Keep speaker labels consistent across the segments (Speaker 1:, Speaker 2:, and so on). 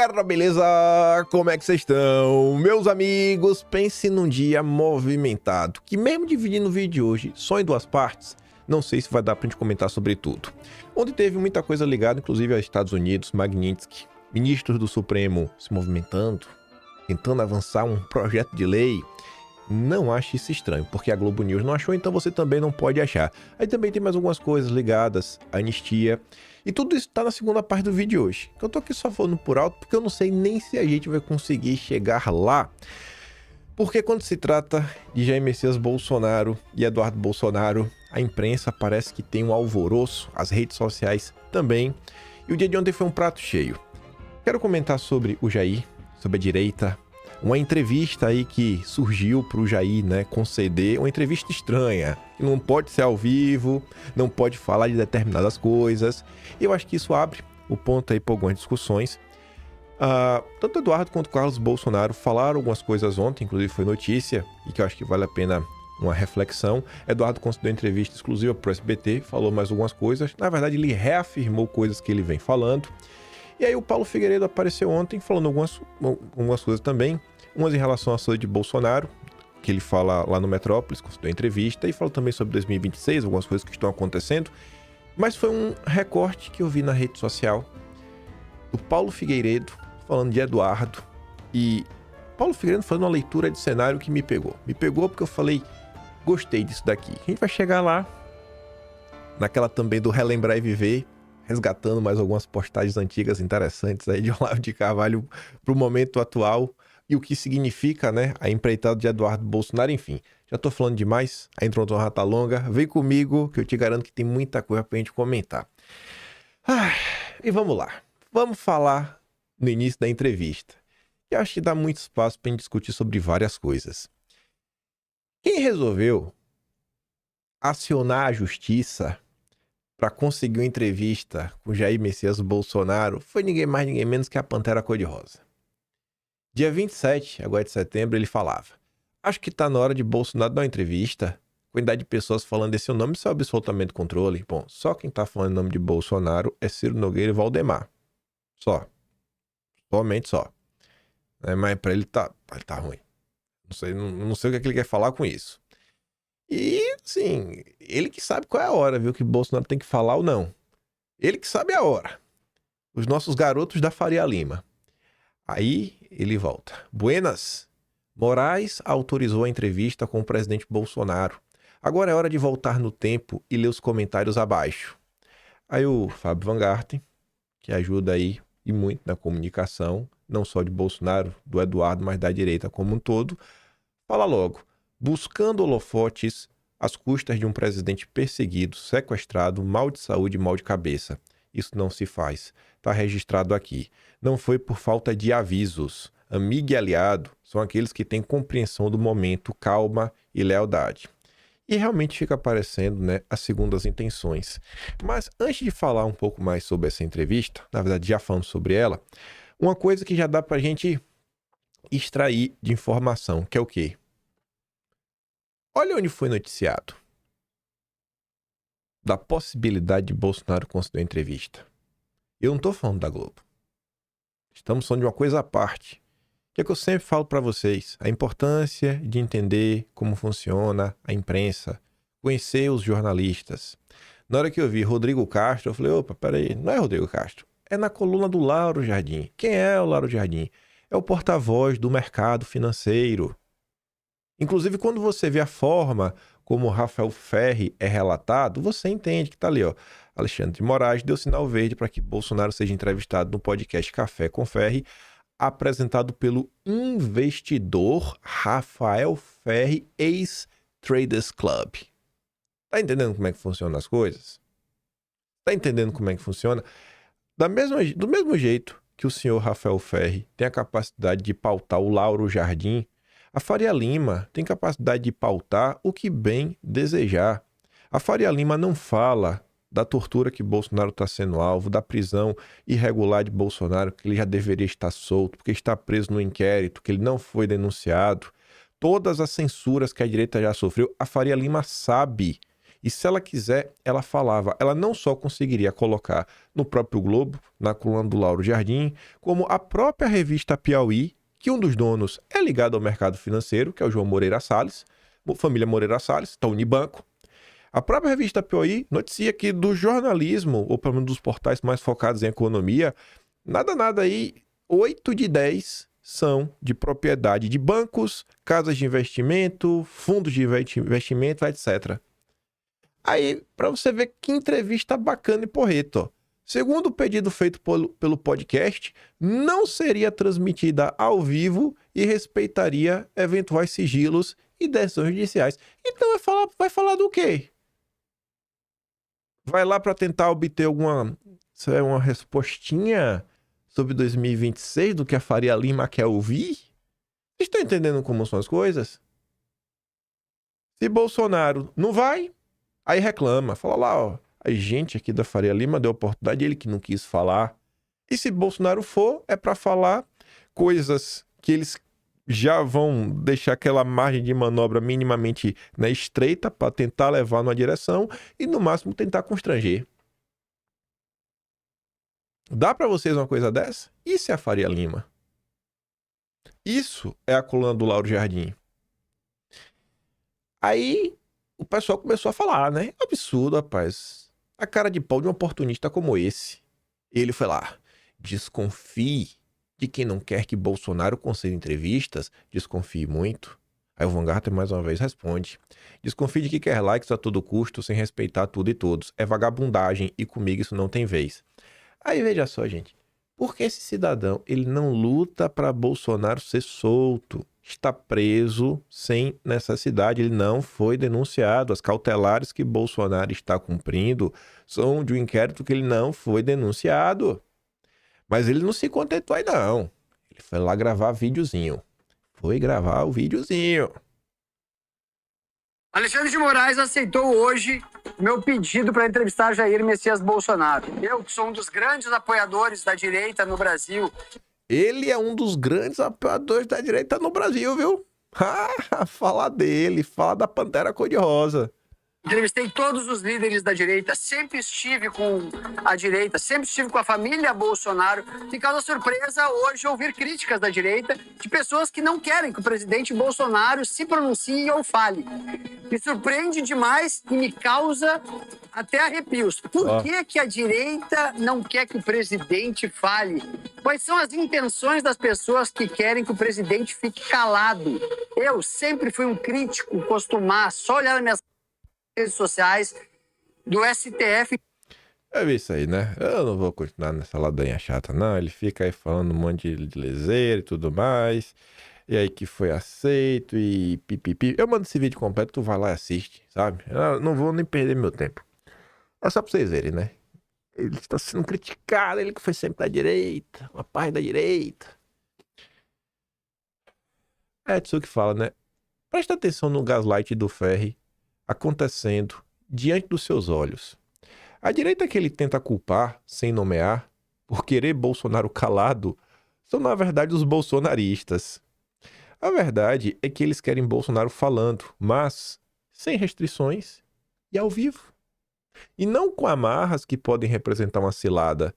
Speaker 1: galera, beleza? Como é que vocês estão? Meus amigos, pense num dia movimentado, que mesmo dividindo o vídeo de hoje só em duas partes, não sei se vai dar pra gente comentar sobre tudo. Onde teve muita coisa ligada, inclusive aos Estados Unidos, Magnitsky, ministros do Supremo se movimentando, tentando avançar um projeto de lei. Não ache isso estranho, porque a Globo News não achou, então você também não pode achar. Aí também tem mais algumas coisas ligadas à anistia. E tudo isso tá na segunda parte do vídeo de hoje. Eu tô aqui só falando por alto, porque eu não sei nem se a gente vai conseguir chegar lá. Porque quando se trata de Jair Messias Bolsonaro e Eduardo Bolsonaro, a imprensa parece que tem um alvoroço, as redes sociais também. E o dia de ontem foi um prato cheio. Quero comentar sobre o Jair, sobre a direita. Uma entrevista aí que surgiu para o Jair, né, conceder, uma entrevista estranha, que não pode ser ao vivo, não pode falar de determinadas coisas. Eu acho que isso abre o ponto aí para algumas discussões. Tanto Eduardo quanto Carlos Bolsonaro falaram algumas coisas ontem, inclusive foi notícia, e que eu acho que vale a pena uma reflexão. Eduardo concedeu entrevista exclusiva para o SBT, falou mais algumas coisas. Na verdade, ele reafirmou coisas que ele vem falando. E aí o Paulo Figueiredo apareceu ontem falando algumas coisas também, umas em relação à saúde de Bolsonaro, que ele fala lá no Metrópolis, concedeu entrevista, e falou também sobre 2026, algumas coisas que estão acontecendo. Mas foi um recorte que eu vi na rede social do Paulo Figueiredo falando de Eduardo, e Paulo Figueiredo fazendo uma leitura de cenário que me pegou. Me pegou porque eu falei, gostei disso daqui. A gente vai chegar lá, naquela também do relembrar e viver, resgatando mais algumas postagens antigas interessantes aí de Olavo de Carvalho para o momento atual e o que significa, né, a empreitada de Eduardo Bolsonaro. Enfim, já tô falando demais, a introdução já tá longa, vem comigo que eu te garanto que tem muita coisa pra gente comentar. E vamos lá, vamos falar no início da entrevista. Eu acho que dá muito espaço pra gente discutir sobre várias coisas. Quem resolveu acionar a justiça para conseguir uma entrevista com Jair Messias Bolsonaro foi ninguém mais, ninguém menos que a Pantera Cor-de-Rosa. Dia 27, agora de setembro, ele falava: acho que tá na hora de Bolsonaro dar uma entrevista. Quantidade de pessoas falando desse nome, isso é absolutamente controle. Bom, só quem tá falando em nome de Bolsonaro é Ciro Nogueira e Valdemar. Só. Somente só. Mas pra ele tá ruim. Não sei o que é que ele quer falar com isso. E, assim, ele que sabe qual é a hora, viu? Que Bolsonaro tem que falar ou não. Ele que sabe a hora. Os nossos garotos da Faria Lima. Aí ele volta. Buenas. Moraes autorizou a entrevista com o presidente Bolsonaro. Agora é hora de voltar no tempo e ler os comentários abaixo. Aí o Fábio Van Garten, que ajuda aí e muito na comunicação, não só de Bolsonaro, do Eduardo, mas da direita como um todo, fala logo: buscando holofotes às custas de um presidente perseguido, sequestrado, mal de saúde e mal de cabeça. Isso não se faz. Está registrado aqui. Não foi por falta de avisos. Amigo e aliado são aqueles que têm compreensão do momento, calma e lealdade. E realmente fica aparecendo, né, as segundas intenções. Mas antes de falar um pouco mais sobre essa entrevista, na verdade já falando sobre ela, uma coisa que já dá pra gente extrair de informação, que é o quê? Olha onde foi noticiado da possibilidade de Bolsonaro conceder entrevista. Eu não tô falando da Globo. Estamos falando de uma coisa à parte. Que é que eu sempre falo para vocês, a importância de entender como funciona a imprensa, conhecer os jornalistas. Na hora que eu vi Rodrigo Castro, eu falei, opa, peraí, não é Rodrigo Castro, é na coluna do Lauro Jardim. Quem é o Lauro Jardim? É o porta-voz do mercado financeiro. Inclusive, quando você vê a forma como o Rafael Ferri é relatado, você entende que tá ali, ó. Alexandre de Moraes deu sinal verde para que Bolsonaro seja entrevistado no podcast Café com Ferri, apresentado pelo investidor Rafael Ferri, ex-Traders Club. Tá entendendo como é que funcionam as coisas? Tá entendendo como é que funciona? Do mesmo jeito que o senhor Rafael Ferri tem a capacidade de pautar o Lauro Jardim, a Faria Lima tem capacidade de pautar o que bem desejar. A Faria Lima não fala da tortura que Bolsonaro está sendo alvo, da prisão irregular de Bolsonaro, que ele já deveria estar solto, porque está preso no inquérito, que ele não foi denunciado. Todas as censuras que a direita já sofreu, a Faria Lima sabe. E se ela quiser, ela falava. Ela não só conseguiria colocar no próprio Globo, na coluna do Lauro Jardim, como a própria revista Piauí, que um dos donos é ligado ao mercado financeiro, que é o João Moreira Salles, família Moreira Salles, da Unibanco. A própria revista Piauí noticia que do jornalismo, ou pelo menos dos portais mais focados em economia, nada aí, 8 de 10 são de propriedade de bancos, casas de investimento, fundos de investimento, etc. Aí, para você ver que entrevista bacana e porreta, ó. Segundo o pedido feito pelo podcast, não seria transmitida ao vivo e respeitaria eventuais sigilos e decisões judiciais. Então vai falar do quê? Vai lá para tentar obter uma respostinha sobre 2026 do que a Faria Lima quer ouvir? Vocês estão entendendo como são as coisas? Se Bolsonaro não vai, aí reclama. Fala lá, ó, a gente aqui da Faria Lima deu oportunidade, ele que não quis falar. E se Bolsonaro for, é para falar coisas que eles já vão deixar aquela margem de manobra minimamente, né, estreita para tentar levar numa direção e, no máximo, tentar constranger. Dá para vocês uma coisa dessa? Isso é a Faria Lima. Isso é a coluna do Lauro Jardim. Aí o pessoal começou a falar, né? Absurdo, rapaz. A cara de pau de um oportunista como esse. Ele foi lá. Desconfie de quem não quer que Bolsonaro conceda entrevistas. Desconfie muito. Aí o Van Garten mais uma vez responde. Desconfie de que quer likes a todo custo sem respeitar tudo e todos. É vagabundagem e comigo isso não tem vez. Aí veja só, gente. Por que esse cidadão ele não luta para Bolsonaro ser solto? Está preso sem necessidade, ele não foi denunciado. As cautelares que Bolsonaro está cumprindo são de um inquérito que ele não foi denunciado. Mas ele não se contentou aí, não. Ele foi lá gravar videozinho. Foi gravar o videozinho.
Speaker 2: Alexandre de Moraes aceitou hoje meu pedido para entrevistar Jair Messias Bolsonaro. Eu, que sou um dos grandes apoiadores da direita no Brasil.
Speaker 1: Ele é um dos grandes apoiadores da direita no Brasil, viu? Fala dele, fala da Pantera Cor-de-Rosa.
Speaker 2: Entrevistei todos os líderes da direita, sempre estive com a direita, sempre estive com a família Bolsonaro. Me causa surpresa hoje ouvir críticas da direita de pessoas que não querem que o presidente Bolsonaro se pronuncie ou fale. Me surpreende demais e me causa até arrepios. Por que a direita não quer que o presidente fale? Quais são as intenções das pessoas que querem que o presidente fique calado? Eu sempre fui um crítico, costumar só olhar nas minhas redes sociais do STF.
Speaker 1: É isso aí, né? Eu não vou continuar nessa ladainha chata, não. Ele fica aí falando um monte de leseira e tudo mais. E aí que foi aceito e pipipi. Eu mando esse vídeo completo, tu vai lá e assiste, sabe? Eu não vou nem perder meu tempo. É só pra vocês verem, né? Ele está sendo criticado, ele que foi sempre da direita, uma parte da direita. É isso que fala, né? Presta atenção no gaslight do Ferri acontecendo diante dos seus olhos. A direita que ele tenta culpar, sem nomear, por querer Bolsonaro calado, são na verdade os bolsonaristas. A verdade é que eles querem Bolsonaro falando, mas sem restrições e ao vivo. E não com amarras que podem representar uma cilada.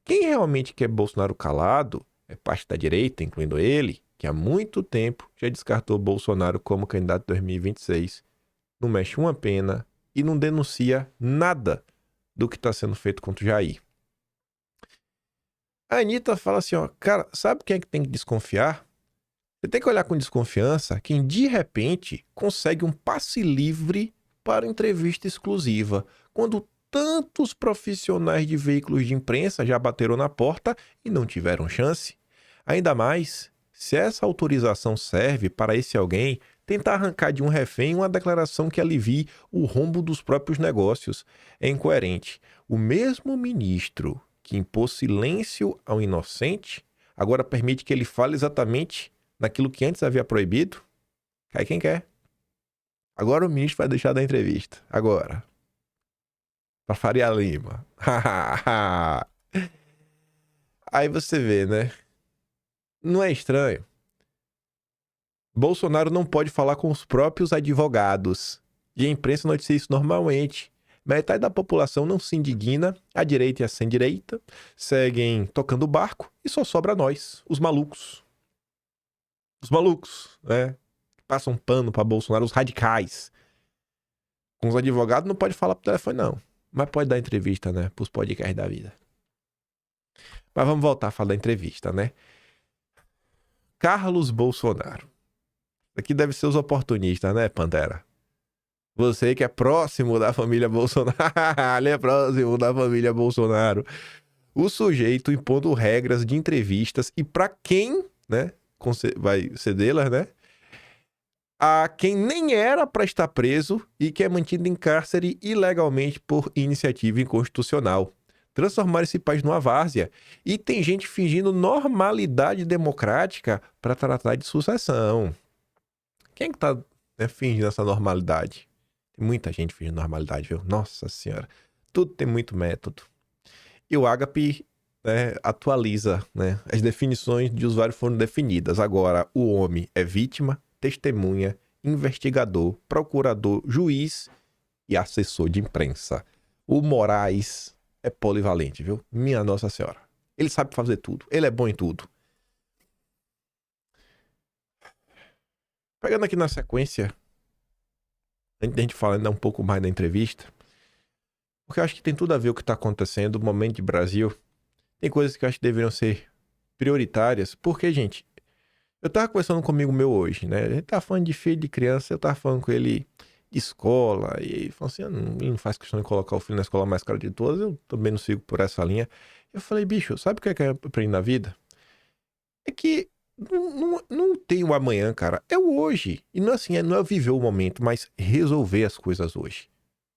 Speaker 1: Quem realmente quer Bolsonaro calado é parte da direita, incluindo ele, que há muito tempo já descartou Bolsonaro como candidato em 2026. Não mexe uma pena e não denuncia nada do que está sendo feito contra o Jair. A Anitta fala assim, ó, cara, sabe quem é que tem que desconfiar? Você tem que olhar com desconfiança quem de repente consegue um passe livre para entrevista exclusiva, quando tantos profissionais de veículos de imprensa já bateram na porta e não tiveram chance. Ainda mais, se essa autorização serve para esse alguém tentar arrancar de um refém uma declaração que alivie o rombo dos próprios negócios. É incoerente. O mesmo ministro que impôs silêncio ao inocente, agora permite que ele fale exatamente naquilo que antes havia proibido? Cai quem quer. Agora o ministro vai deixar da entrevista. Agora. Pra Faria Lima. Aí você vê, né? Não é estranho? Bolsonaro não pode falar com os próprios advogados. E a imprensa noticia isso normalmente. Metade da população não se indigna, a direita e a sem-direita seguem tocando o barco e só sobra nós, os malucos. Os malucos, né? Passam pano pra Bolsonaro, os radicais. Com os advogados não pode falar pro telefone, não. Mas pode dar entrevista, né? Pros podcasts da vida. Mas vamos voltar a falar da entrevista, né? Carlos Bolsonaro. Aqui deve ser os oportunistas, né, Pantera? Você que é próximo da família Bolsonaro. Ele é próximo da família Bolsonaro. O sujeito impondo regras de entrevistas e pra quem, né, vai cedê-las, né? A quem nem era para estar preso e que é mantido em cárcere ilegalmente por iniciativa inconstitucional. Transformar esse país numa várzea. E tem gente fingindo normalidade democrática para tratar de sucessão. Quem é que tá, né, fingindo essa normalidade? Tem muita gente fingindo normalidade, viu? Nossa Senhora. Tudo tem muito método. E o Ágape, né, atualiza, né? As definições de usuário foram definidas. Agora, o homem é vítima, testemunha, investigador, procurador, juiz e assessor de imprensa. O Moraes é polivalente, viu? Minha Nossa Senhora. Ele sabe fazer tudo. Ele é bom em tudo. Pegando aqui na sequência, antes da gente falar ainda um pouco mais da entrevista, porque eu acho que tem tudo a ver com o que está acontecendo no momento de Brasil. Tem coisas que eu acho que deveriam ser prioritárias, porque, gente, eu tava conversando com um amigo meu hoje, né? A gente tava falando de filho de criança, eu tava falando com ele de escola, e ele falou assim, ele não faz questão de colocar o filho na escola mais cara de todas, eu também não sigo por essa linha. Eu falei, bicho, sabe o que eu aprendi na vida? É que não tem o amanhã, cara, é o hoje. E não é assim, não é viver o momento, mas resolver as coisas hoje,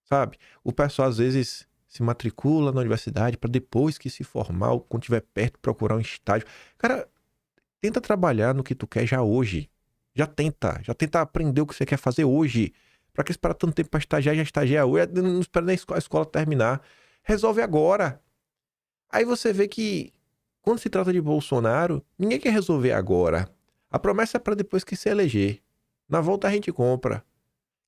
Speaker 1: sabe? O pessoal às vezes se matricula na universidade para depois que se formar, quando estiver perto, procurar um estágio. Cara, tenta trabalhar no que tu quer já hoje. Já tenta aprender o que você quer fazer hoje. Pra que esperar tanto tempo pra estagiar, já estagiar hoje, não espera nem a escola terminar. Resolve agora. Aí você vê que, quando se trata de Bolsonaro, ninguém quer resolver agora. A promessa é pra depois que se eleger. Na volta a gente compra.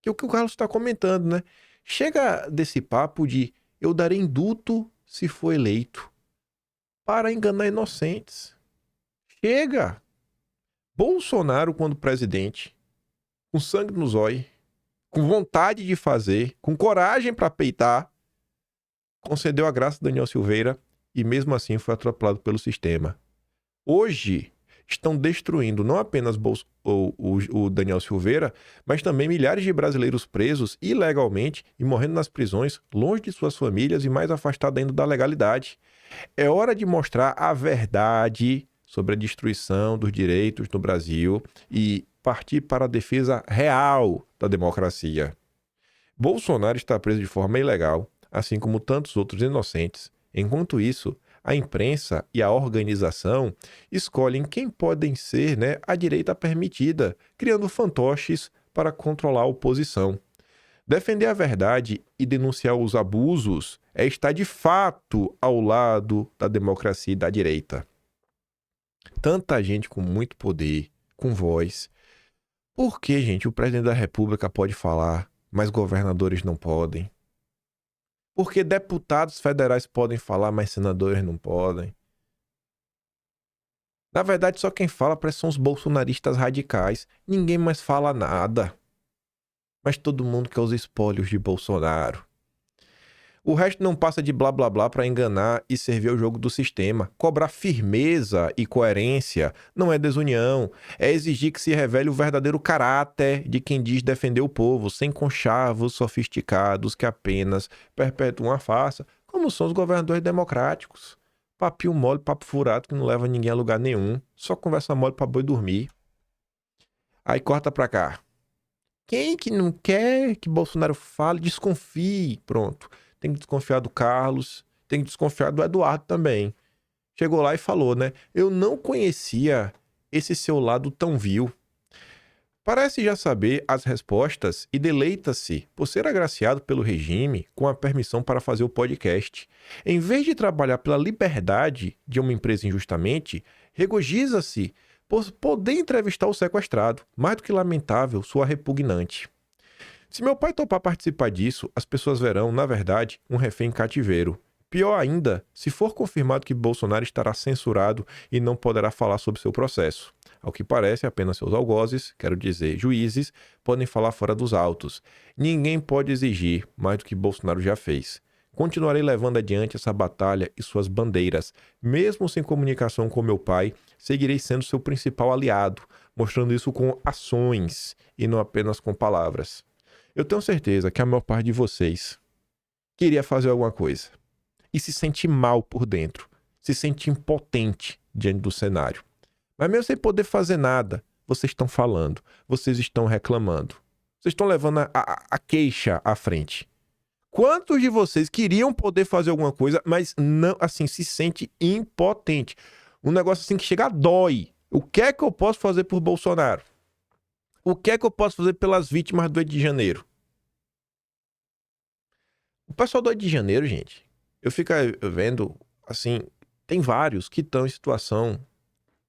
Speaker 1: Que é o que o Carlos tá comentando, né? Chega desse papo de eu darei indulto se for eleito. Para enganar inocentes. Chega! Bolsonaro, quando presidente, com sangue nos olhos, com vontade de fazer, com coragem para peitar, concedeu a graça a Daniel Silveira e mesmo assim foi atropelado pelo sistema. Hoje, estão destruindo não apenas o Daniel Silveira, mas também milhares de brasileiros presos ilegalmente e morrendo nas prisões, longe de suas famílias e mais afastados ainda da legalidade. É hora de mostrar a verdade sobre a destruição dos direitos no Brasil e partir para a defesa real da democracia. Bolsonaro está preso de forma ilegal, assim como tantos outros inocentes. Enquanto isso, a imprensa e a organização escolhem quem podem ser, né, a direita permitida, criando fantoches para controlar a oposição. Defender a verdade e denunciar os abusos é estar de fato ao lado da democracia e da direita. Tanta gente com muito poder, com voz. Por que, gente, o presidente da República pode falar, mas governadores não podem? Por que deputados federais podem falar, mas senadores não podem? Na verdade, só quem fala são os bolsonaristas radicais. Ninguém mais fala nada. Mas todo mundo quer os espólios de Bolsonaro. O resto não passa de blá blá blá para enganar e servir ao jogo do sistema. Cobrar firmeza e coerência não é desunião. É exigir que se revele o verdadeiro caráter de quem diz defender o povo, sem conchavos sofisticados que apenas perpetuam a farsa, como são os governadores democráticos. Papinho mole, papo furado que não leva ninguém a lugar nenhum. Só conversa mole pra boi dormir. Aí corta pra cá. Quem que não quer que Bolsonaro fale, desconfie. Pronto. Tem que desconfiar do Carlos, tem que desconfiar do Eduardo também. Chegou lá e falou, né? Eu não conhecia esse seu lado tão vil. Parece já saber as respostas e deleita-se por ser agraciado pelo regime com a permissão para fazer o podcast. Em vez de trabalhar pela liberdade de uma empresa injustamente, regozija-se por poder entrevistar o sequestrado. Mais do que lamentável, sua repugnante. Se meu pai topar participar disso, as pessoas verão, na verdade, um refém em cativeiro. Pior ainda, se for confirmado que Bolsonaro estará censurado e não poderá falar sobre seu processo. Ao que parece, apenas seus algozes, quero dizer, juízes, podem falar fora dos autos. Ninguém pode exigir mais do que Bolsonaro já fez. Continuarei levando adiante essa batalha e suas bandeiras. Mesmo sem comunicação com meu pai, seguirei sendo seu principal aliado, mostrando isso com ações e não apenas com palavras. Eu tenho certeza que a maior parte de vocês queria fazer alguma coisa e se sente mal por dentro, se sente impotente diante do cenário. Mas mesmo sem poder fazer nada, vocês estão falando, vocês estão reclamando, vocês estão levando a queixa à frente. Quantos de vocês queriam poder fazer alguma coisa, mas não, assim, se sente impotente? Um negócio assim que chega a dói. O que é que eu posso fazer por Bolsonaro? O que é que eu posso fazer pelas vítimas do 8 de janeiro? O pessoal do 8 de janeiro, gente, eu fico vendo, assim, tem vários que estão em situação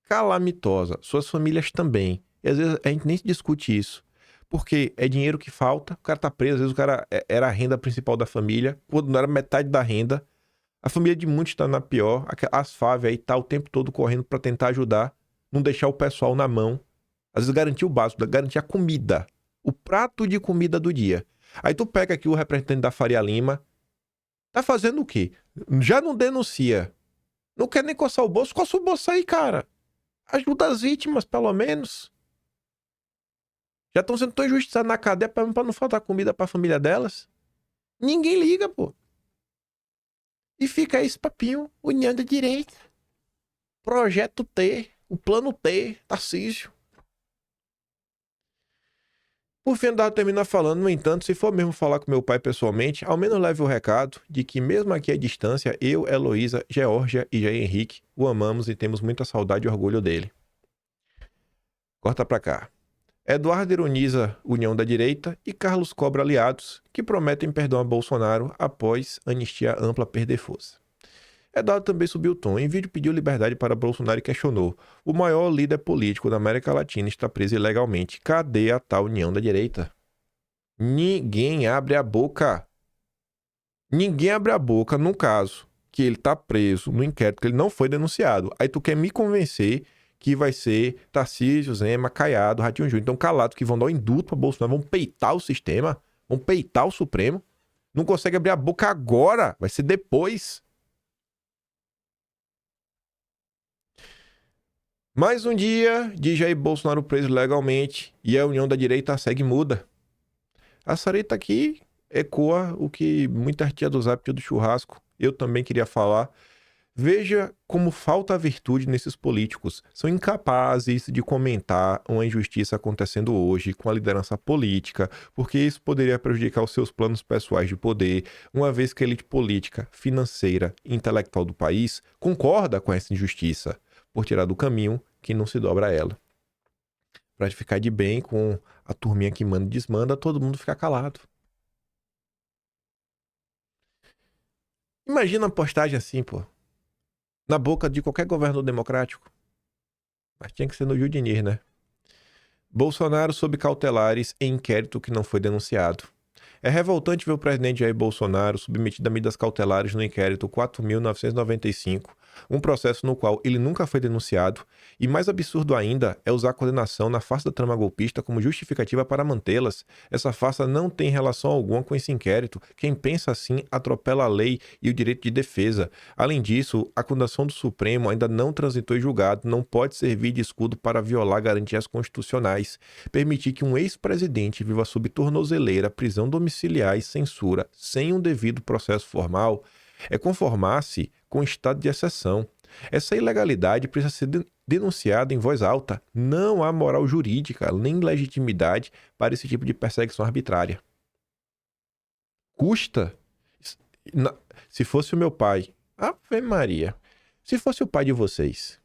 Speaker 1: calamitosa. Suas famílias também. E às vezes a gente nem discute isso. Porque é dinheiro que falta, o cara tá preso, às vezes o cara era a renda principal da família, quando não era metade da renda. A família de muitos tá na pior, as FAV aí tá o tempo todo correndo para tentar ajudar, não deixar o pessoal na mão. Às vezes garantir o básico, garantir a comida, o prato de comida do dia. Aí tu pega aqui o representante da Faria Lima, tá fazendo o quê? Já não denuncia, não quer nem coçar o bolso, coça o bolso aí, cara. Ajuda as vítimas, pelo menos. Já estão sendo tão injustiçados na cadeia pra não faltar comida pra família delas. Ninguém liga, pô. E fica aí esse papinho, União da Direita. Projeto T, o plano T, Tarcísio. Por fim, Dado termina falando, no entanto, se for mesmo falar com meu pai pessoalmente, ao menos leve o recado de que mesmo aqui à distância, eu, Heloísa, Geórgia e Jair Henrique o amamos e temos muita saudade e orgulho dele. Corta pra cá. Eduardo ironiza União da Direita e Carlos cobra aliados que prometem perdão a Bolsonaro após anistia ampla perder força. Eduardo também subiu o tom. Em vídeo pediu liberdade para Bolsonaro e questionou: o maior líder político da América Latina está preso ilegalmente. Cadê a tal União da Direita? Ninguém abre a boca. Ninguém abre a boca num caso que ele está preso no inquérito, que ele não foi denunciado. Aí tu quer me convencer que vai ser Tarcísio, Zema, Caiado, Ratinho Júnior. Então calados que vão dar um indulto para Bolsonaro, vão peitar o sistema, vão peitar o Supremo. Não consegue abrir a boca agora, vai ser depois. Mais um dia de Jair Bolsonaro preso legalmente e a União da Direita segue muda. A Sarita aqui ecoa o que muita tia do Zap, tia do churrasco, eu também queria falar. Veja como falta a virtude nesses políticos. São incapazes de comentar uma injustiça acontecendo hoje com a liderança política, porque isso poderia prejudicar os seus planos pessoais de poder, uma vez que a elite política, financeira e intelectual do país concorda com essa injustiça, por tirar do caminho quem não se dobra a ela. Para ficar de bem com a turminha que manda e desmanda, todo mundo fica calado. Imagina uma postagem assim, pô. Na boca de qualquer governador democrático. Mas tinha que ser no Judinir, né? Bolsonaro sob cautelares em inquérito que não foi denunciado. É revoltante ver o presidente Jair Bolsonaro submetido a medidas cautelares no inquérito 4.995, um processo no qual ele nunca foi denunciado, e mais absurdo ainda é usar a condenação na farsa da trama golpista como justificativa para mantê-las. Essa farsa não tem relação alguma com esse inquérito. Quem pensa assim atropela a lei e o direito de defesa. Além disso, a condenação do Supremo ainda não transitou em julgado, não pode servir de escudo para violar garantias constitucionais. Permitir que um ex-presidente viva sob tornozeleira, prisão domiciliar e censura sem um devido processo formal é conformar-se com estado de exceção. Essa ilegalidade precisa ser denunciada em voz alta. Não há moral jurídica nem legitimidade para esse tipo de perseguição arbitrária. Custa? Se fosse o meu pai, Ave Maria, se fosse o pai de vocês,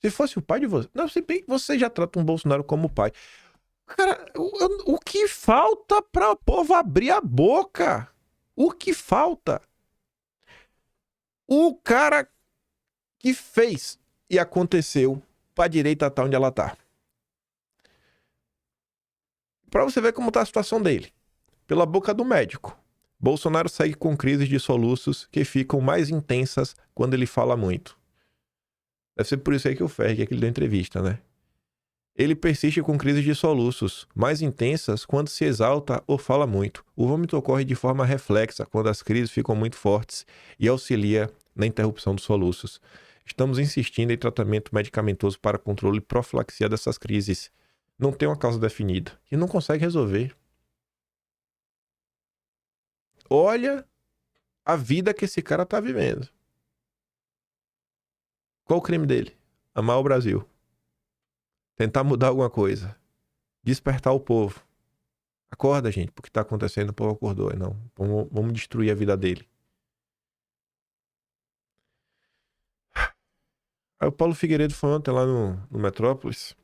Speaker 1: se fosse o pai de vocês, não, se bem, vocês já tratam o Bolsonaro como pai. Cara, o que falta para o povo abrir a boca? O que falta? O cara que fez e aconteceu pra direita tá onde ela tá. Pra você ver como tá a situação dele. pela boca do médico. Bolsonaro segue com crises de soluços que ficam mais intensas quando ele fala muito. Deve ser por isso aí que o Ferg, que ele deu entrevista, né? Ele persiste com crises de soluços, mais intensas quando se exalta ou fala muito. O vômito ocorre de forma reflexa quando as crises ficam muito fortes e auxilia na interrupção dos soluços. Estamos insistindo em tratamento medicamentoso para controle e profilaxia dessas crises. Não tem uma causa definida e não consegue resolver. Olha a vida que esse cara tá vivendo. Qual o crime dele? Amar o Brasil. Tentar mudar alguma coisa. Despertar o povo. Acorda, gente, porque tá acontecendo, o povo acordou. Não, vamos destruir a vida dele. Aí o Paulo Figueiredo foi ontem lá no Metrópolis.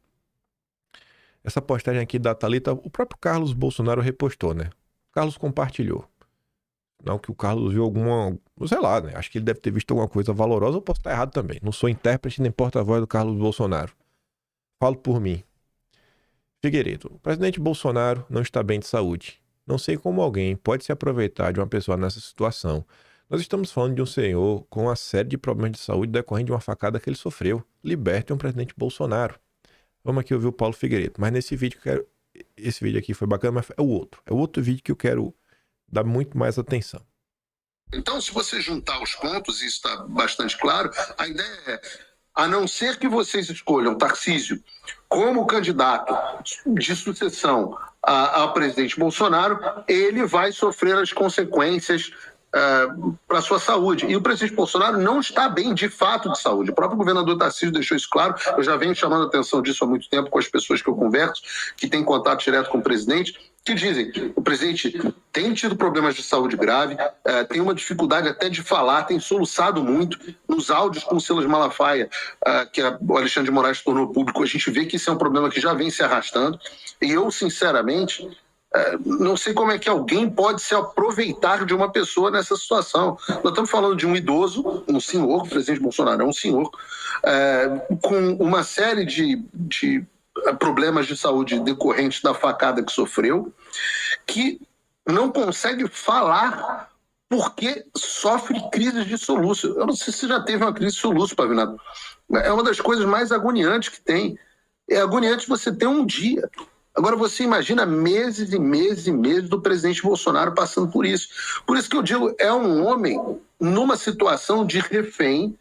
Speaker 1: Essa postagem aqui da Thalita, o próprio Carlos Bolsonaro repostou, né? O Carlos compartilhou. Não que o Carlos viu alguma... Sei lá, né? Acho que ele deve ter visto alguma coisa valorosa. Eu posso estar errado também. Não sou intérprete nem porta-voz do Carlos Bolsonaro. Falo por mim. Figueiredo, o presidente Bolsonaro não está bem de saúde. Não sei como alguém pode se aproveitar de uma pessoa nessa situação. Nós estamos falando de um senhor com uma série de problemas de saúde decorrente de uma facada que ele sofreu. Libertem o presidente Bolsonaro. Vamos aqui ouvir o Paulo Figueiredo. Mas nesse vídeo, esse vídeo aqui foi bacana, mas é o outro. É o outro vídeo que eu quero dar muito mais atenção.
Speaker 3: Então, se você juntar os pontos, isso está bastante claro, a ideia é, a não ser que vocês escolham Tarcísio como candidato de sucessão ao presidente Bolsonaro, ele vai sofrer as consequências para a sua saúde. E o presidente Bolsonaro não está bem de fato de saúde. O próprio governador Tarcísio deixou isso claro. Eu já venho chamando a atenção disso há muito tempo com as pessoas que eu converso, que têm contato direto com o presidente, que dizem que o presidente tem tido problemas de saúde grave, tem uma dificuldade até de falar, tem soluçado muito. Nos áudios com o Silas Malafaia, que o Alexandre de Moraes tornou público, a gente vê que isso é um problema que já vem se arrastando. E eu, sinceramente, não sei como é que alguém pode se aproveitar de uma pessoa nessa situação. Nós estamos falando de um idoso, um senhor, o presidente Bolsonaro é um senhor, com uma série de problemas de saúde decorrentes da facada que sofreu, que não consegue falar porque sofre crises de soluço. Eu não sei se você já teve uma crise de soluço, Pavinato. É uma das coisas mais agoniantes que tem. É agoniante você ter um dia. Agora você imagina meses e meses e meses do presidente Bolsonaro passando por isso. Por isso que eu digo, é um homem numa situação de refém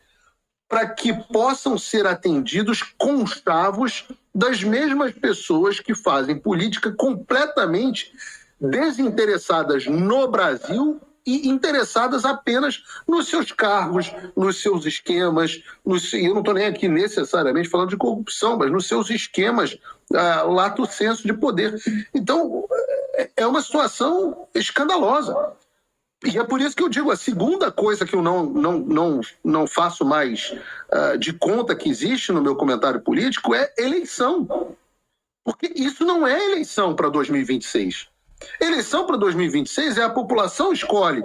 Speaker 3: para que possam ser atendidos conchavos das mesmas pessoas que fazem política completamente desinteressadas no Brasil e interessadas apenas nos seus cargos, nos seus esquemas, eu não estou nem aqui necessariamente falando de corrupção, mas nos seus esquemas lato sensu de poder. Então, é uma situação escandalosa. E é por isso que eu digo, a segunda coisa que eu não faço mais de conta que existe no meu comentário político é eleição. Porque isso não é eleição para 2026. Eleição para 2026 é a população escolhe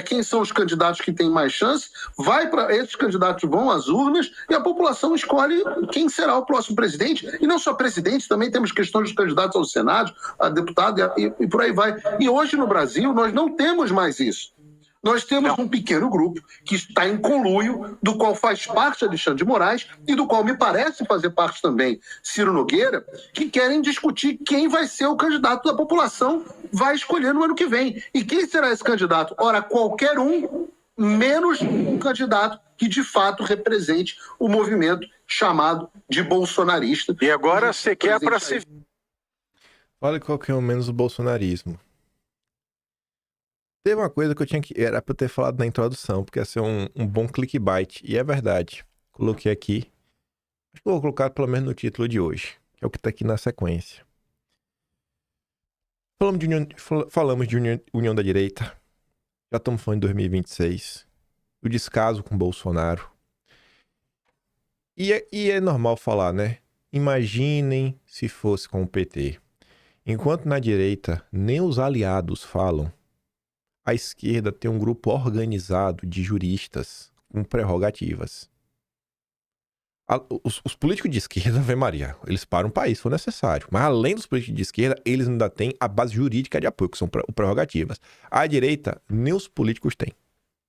Speaker 3: quem são os candidatos que têm mais chance, esses candidatos vão às urnas e a população escolhe quem será o próximo presidente. E não só presidente, também temos questões dos candidatos ao Senado, a deputado e por aí vai. E hoje no Brasil nós não temos mais isso. Nós temos um pequeno grupo que está em conluio, do qual faz parte Alexandre de Moraes e do qual me parece fazer parte também Ciro Nogueira, que querem discutir quem vai ser o candidato da população vai escolher no ano que vem. E quem será esse candidato? Ora, qualquer um, menos um candidato que de fato represente o movimento chamado de bolsonarista.
Speaker 4: E agora você quer para se...
Speaker 1: Olha qualquer um menos o bolsonarismo. Teve uma coisa que eu tinha que... Era pra eu ter falado na introdução, porque ia ser um bom clickbait. E é verdade. Coloquei aqui. Acho que eu vou colocar pelo menos no título de hoje. Que é o que tá aqui na sequência. Falamos de união da direita. Já estamos falando de 2026. O descaso com Bolsonaro. E é normal falar, né? Imaginem se fosse com o PT. Enquanto na direita nem os aliados falam, a esquerda tem um grupo organizado de juristas com prerrogativas. Os políticos de esquerda, Ave Maria, eles param o país se for necessário. Mas além dos políticos de esquerda, eles ainda têm a base jurídica de apoio, que são prerrogativas. A direita, nem os políticos têm.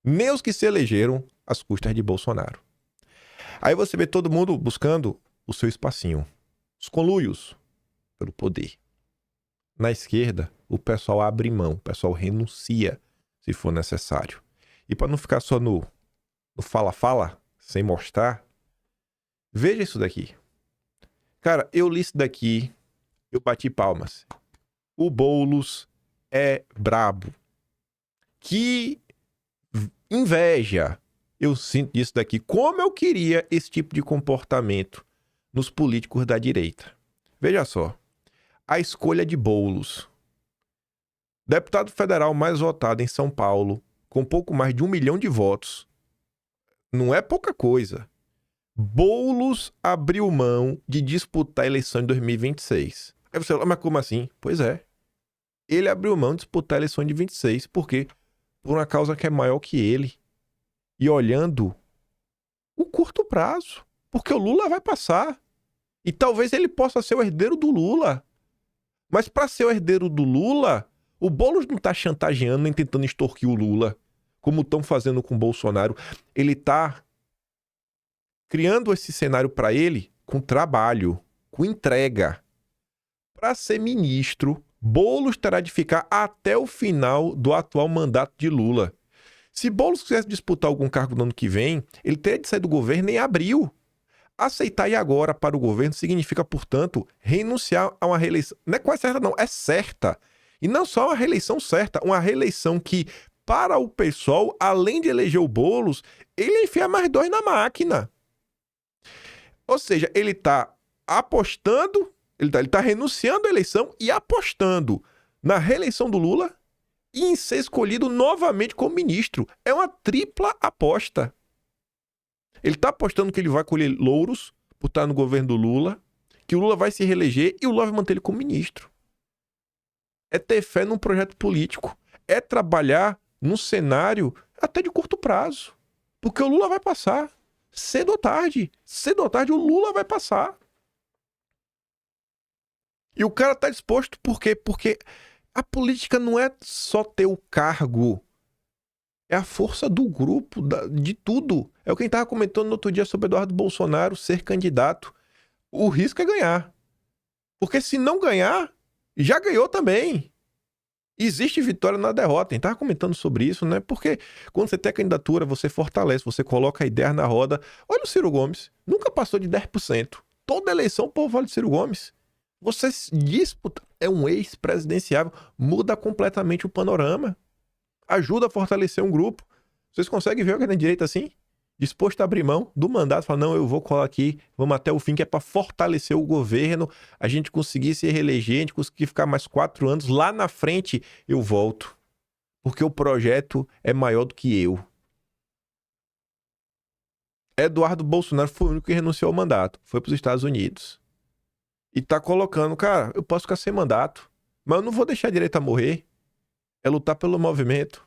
Speaker 1: Nem os que se elegeram às custas de Bolsonaro. Aí você vê todo mundo buscando o seu espacinho. Os conluios pelo poder. Na esquerda, o pessoal abre mão, o pessoal renuncia se for necessário. E para não ficar só no fala-fala, sem mostrar, veja isso daqui. Cara, eu li isso daqui, eu bati palmas. O Boulos é brabo. Que inveja eu sinto disso daqui. Como eu queria esse tipo de comportamento nos políticos da direita. Veja só. A escolha de Boulos. Deputado federal mais votado em São Paulo, com pouco mais de 1 milhão de votos. Não é pouca coisa. Boulos abriu mão de disputar a eleição em 2026. Aí você fala, mas como assim? Pois é. Ele abriu mão de disputar a eleição de 26. Por quê? Por uma causa que é maior que ele. E olhando o curto prazo. Porque o Lula vai passar. E talvez ele possa ser o herdeiro do Lula. Mas para ser o herdeiro do Lula, o Boulos não está chantageando nem tentando extorquir o Lula, como estão fazendo com o Bolsonaro. Ele está criando esse cenário para ele com trabalho, com entrega. Para ser ministro, Boulos terá de ficar até o final do atual mandato de Lula. Se Boulos quisesse disputar algum cargo no ano que vem, ele teria de sair do governo em abril. Aceitar ir agora para o governo significa, portanto, renunciar a uma reeleição. Não é quase certa, não. É certa. E não só uma reeleição certa, uma reeleição que, para o pessoal, além de eleger o Boulos, ele enfia mais 2 na máquina. Ou seja, ele está apostando, ele tá renunciando à eleição e apostando na reeleição do Lula e em ser escolhido novamente como ministro. É uma tripla aposta. Ele está apostando que ele vai colher louros por estar no governo do Lula, que o Lula vai se reeleger e o Lula vai manter ele como ministro. É ter fé num projeto político. É trabalhar num cenário até de curto prazo. Porque o Lula vai passar. Cedo ou tarde. Cedo ou tarde o Lula vai passar. E o cara está disposto por quê? Porque a política não é só ter o cargo. É a força do grupo, de tudo. É o que a gente estava comentando no outro dia sobre Eduardo Bolsonaro ser candidato. O risco é ganhar. Porque se não ganhar, já ganhou também. Existe vitória na derrota. A gente estava comentando sobre isso, né? Porque quando você tem a candidatura, você fortalece, você coloca a ideia na roda. Olha o Ciro Gomes. Nunca passou de 10%. Toda eleição o povo fala de Ciro Gomes. Você disputa. É um ex-presidenciável. Muda completamente o panorama. Ajuda a fortalecer um grupo. Vocês conseguem ver alguém na direita assim? Disposto a abrir mão do mandato, falar, não, eu vou colar aqui, vamos até o fim, que é para fortalecer o governo, a gente conseguir se reeleger, a gente conseguir ficar mais 4 anos, lá na frente eu volto. Porque o projeto é maior do que eu. Eduardo Bolsonaro foi o único que renunciou ao mandato, foi para os Estados Unidos. E tá colocando, cara, eu posso ficar sem mandato, mas eu não vou deixar a direita morrer. É lutar pelo movimento.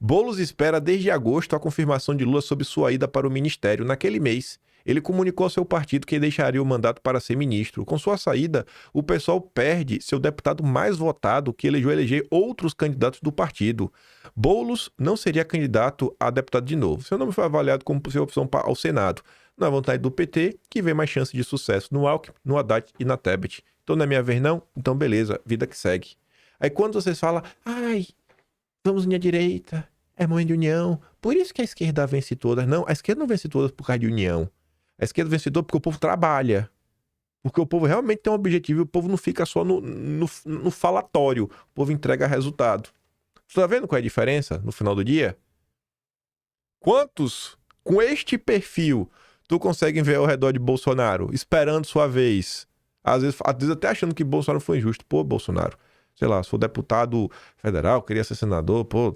Speaker 1: Boulos espera desde agosto a confirmação de Lula sobre sua ida para o ministério. Naquele mês, ele comunicou ao seu partido que deixaria o mandato para ser ministro. Com sua saída, o PSOL perde seu deputado mais votado, que elegeu eleger outros candidatos do partido. Boulos não seria candidato a deputado de novo. Seu nome foi avaliado como possível opção ao Senado. Na vontade do PT, que vê mais chance de sucesso no Alckmin, no Haddad e na Tebet. Então não é minha vez não? Então beleza, vida que segue. Aí quando vocês falam, ai, vamos unir a direita, é momento de união, por isso que a esquerda vence todas. Não, a esquerda não vence todas por causa de união. A esquerda vence todas porque o povo trabalha. Porque o povo realmente tem um objetivo e o povo não fica só no falatório. O povo entrega resultado. Você tá vendo qual é a diferença no final do dia? Quantos, com este perfil, tu consegue ver ao redor de Bolsonaro, esperando sua vez? Às vezes até achando que Bolsonaro foi injusto. Pô, Bolsonaro, sei lá, sou deputado federal, queria ser senador, pô,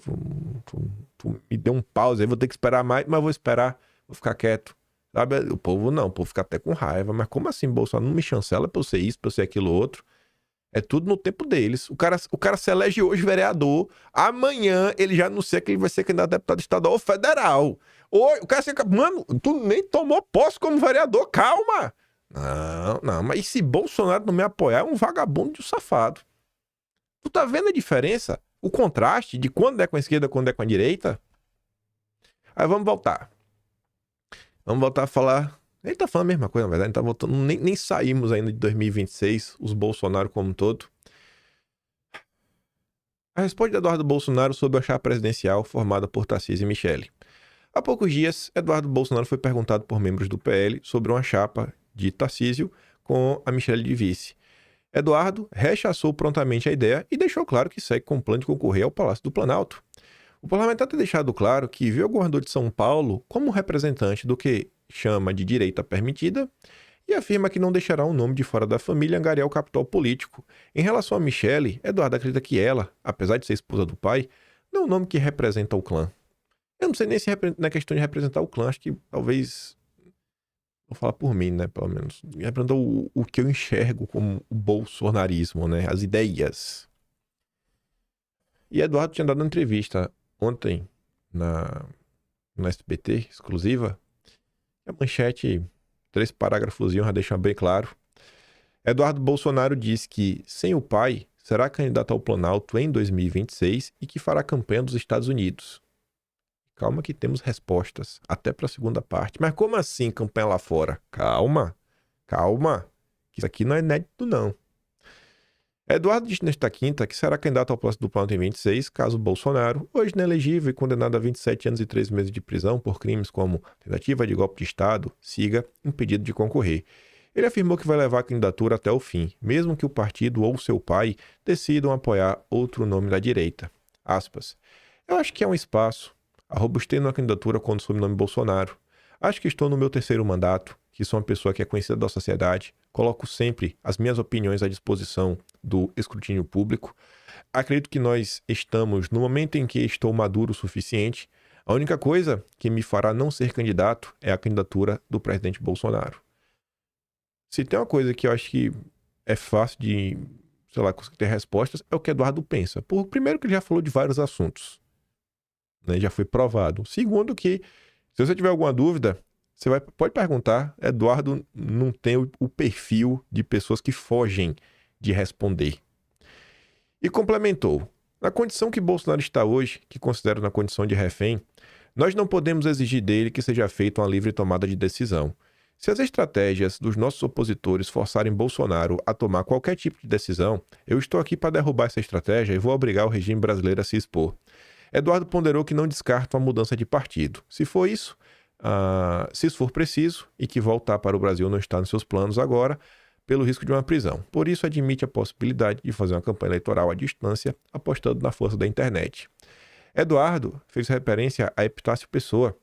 Speaker 1: tu me deu um pause aí, vou ter que esperar mais, mas vou esperar, vou ficar quieto. Sabe? O povo não, o povo fica até com raiva, mas como assim, Bolsonaro não me chancela pra eu ser isso, pra eu ser aquilo outro? É tudo no tempo deles. O cara se elege hoje vereador, amanhã ele já anuncia que ele vai ser candidato a deputado estadual ou federal. Oi, o cara fica, mano, tu nem tomou posse como vereador, calma. Não, mas se Bolsonaro não me apoiar, é um vagabundo de um safado. Tu tá vendo a diferença? O contraste de quando é com a esquerda e quando é com a direita? Aí vamos voltar. Vamos voltar a falar. Ele tá falando a mesma coisa, na verdade. Ele tá voltando. Nem saímos ainda de 2026, os Bolsonaro como um todo. A resposta de Eduardo Bolsonaro sobre a chapa presidencial formada por Tarcísio e Michele. Há poucos dias, Eduardo Bolsonaro foi perguntado por membros do PL sobre uma chapa de Tarcísio com a Michele de vice. Eduardo rechaçou prontamente a ideia e deixou claro que segue com o plano de concorrer ao Palácio do Planalto. O parlamentar tem deixado claro que viu o governador de São Paulo como representante do que chama de direita permitida e afirma que não deixará um nome de fora da família angariar o capital político. Em relação a Michele, Eduardo acredita que ela, apesar de ser esposa do pai, não é um nome que representa o clã. Eu não sei nem se na questão de representar o clã, acho que talvez, vou falar por mim, né, pelo menos, representa o que eu enxergo como o bolsonarismo, né, as ideias. E Eduardo tinha dado uma entrevista ontem no SBT, exclusiva, e a manchete, 3 parágrafos, já deixam bem claro. Eduardo Bolsonaro diz que, sem o pai, será candidato ao Planalto em 2026 e que fará campanha dos Estados Unidos. Calma que temos respostas, até para a segunda parte. Mas como assim campanha lá fora? Calma, que isso aqui não é inédito não. Eduardo disse nesta quinta que será candidato ao Palácio do Planalto em 26, caso Bolsonaro, hoje inelegível e condenado a 27 anos e 3 meses de prisão por crimes como tentativa de golpe de Estado, siga impedido de concorrer. Ele afirmou que vai levar a candidatura até o fim, mesmo que o partido ou seu pai decidam apoiar outro nome da direita. Aspas. Eu acho que é um espaço. Robustei na candidatura quando o sobrenome Bolsonaro. Acho que estou no meu 3º mandato, que sou uma pessoa que é conhecida da sociedade, coloco sempre as minhas opiniões à disposição do escrutínio público. Acredito que nós estamos no momento em que estou maduro o suficiente. A única coisa que me fará não ser candidato é a candidatura do presidente Bolsonaro. Se tem uma coisa que eu acho que é fácil de, conseguir ter respostas, é o que Eduardo pensa. Primeiro que ele já falou de vários assuntos. Né, já foi provado. Segundo que, se você tiver alguma dúvida, você pode perguntar. Eduardo não tem o perfil de pessoas que fogem de responder. E complementou. Na condição que Bolsonaro está hoje, que considero na condição de refém, nós não podemos exigir dele que seja feita uma livre tomada de decisão. Se as estratégias dos nossos opositores forçarem Bolsonaro a tomar qualquer tipo de decisão, eu estou aqui para derrubar essa estratégia e vou obrigar o regime brasileiro a se expor. Eduardo ponderou que não descarta uma mudança de partido. Se for isso, se isso for preciso, e que voltar para o Brasil não está nos seus planos agora, pelo risco de uma prisão. Por isso, admite a possibilidade de fazer uma campanha eleitoral à distância, apostando na força da internet. Eduardo fez referência a Epitácio Pessoa,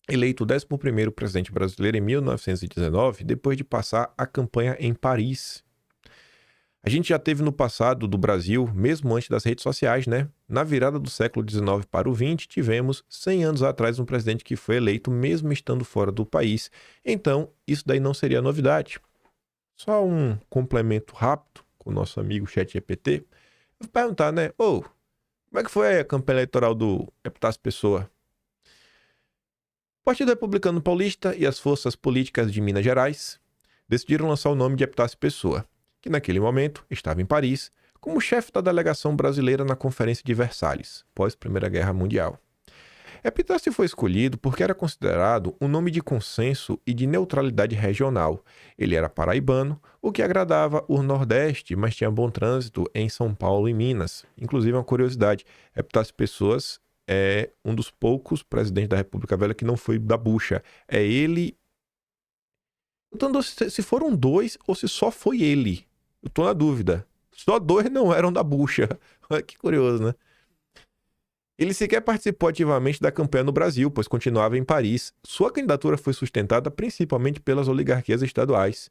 Speaker 1: eleito o 11º presidente brasileiro em 1919, depois de passar a campanha em Paris. A gente já teve no passado do Brasil, mesmo antes das redes sociais, né? Na virada do século XIX para o XX, tivemos 100 anos atrás um presidente que foi eleito mesmo estando fora do país. Então, isso daí não seria novidade. Só um complemento rápido com o nosso amigo ChatGPT. Eu vou perguntar, né? Como é que foi a campanha eleitoral do Epitácio Pessoa? O Partido Republicano Paulista e as forças políticas de Minas Gerais decidiram lançar o nome de Epitácio Pessoa, que naquele momento estava em Paris, como chefe da delegação brasileira na Conferência de Versalhes, pós-Primeira Guerra Mundial. Epitácio foi escolhido porque era considerado um nome de consenso e de neutralidade regional. Ele era paraibano, o que agradava o Nordeste, mas tinha bom trânsito em São Paulo e Minas. Inclusive, uma curiosidade, Epitácio Pessoas é um dos poucos presidentes da República Velha que não foi da bucha. É ele... Então, se foram 2 ou se só foi ele. Eu tô na dúvida. Só 2 não eram da bucha. Que curioso, né? Ele sequer participou ativamente da campanha no Brasil, pois continuava em Paris. Sua candidatura foi sustentada principalmente pelas oligarquias estaduais.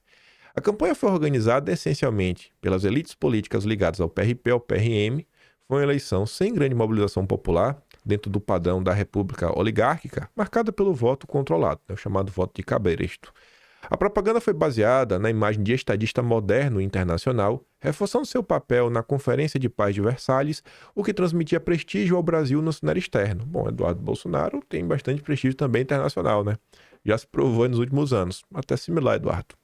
Speaker 1: A campanha foi organizada essencialmente pelas elites políticas ligadas ao PRP e ao PRM. Foi uma eleição sem grande mobilização popular, dentro do padrão da república oligárquica, marcada pelo voto controlado, o chamado voto de cabresto. A propaganda foi baseada na imagem de estadista moderno e internacional, reforçando seu papel na Conferência de Paz de Versalhes, o que transmitia prestígio ao Brasil no cenário externo. Bom, Eduardo Bolsonaro tem bastante prestígio também internacional, né? Já se provou nos últimos anos. Até similar, Eduardo.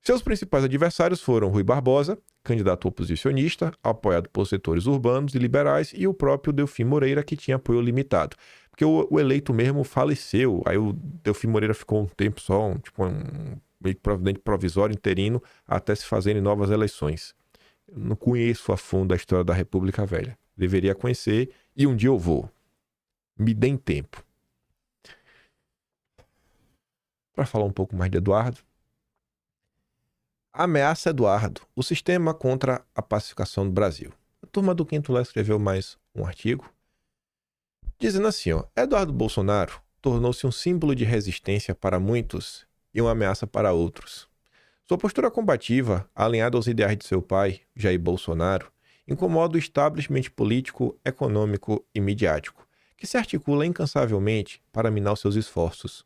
Speaker 1: Seus principais adversários foram Rui Barbosa, candidato oposicionista, apoiado por setores urbanos e liberais, e o próprio Delfim Moreira, que tinha apoio limitado. Porque o eleito mesmo faleceu, aí o Delfim Moreira ficou um tempo só, um meio que presidente provisório, interino, até se fazerem novas eleições. Eu não conheço a fundo a história da República Velha. Deveria conhecer, e um dia eu vou. Me deem tempo. Para falar um pouco mais de Eduardo. Ameaça Eduardo, o sistema contra a pacificação do Brasil. A turma do Quinto Lá escreveu mais um artigo, dizendo assim, Eduardo Bolsonaro tornou-se um símbolo de resistência para muitos e uma ameaça para outros. Sua postura combativa, alinhada aos ideais de seu pai, Jair Bolsonaro, incomoda o establishment político, econômico e midiático, que se articula incansavelmente para minar os seus esforços.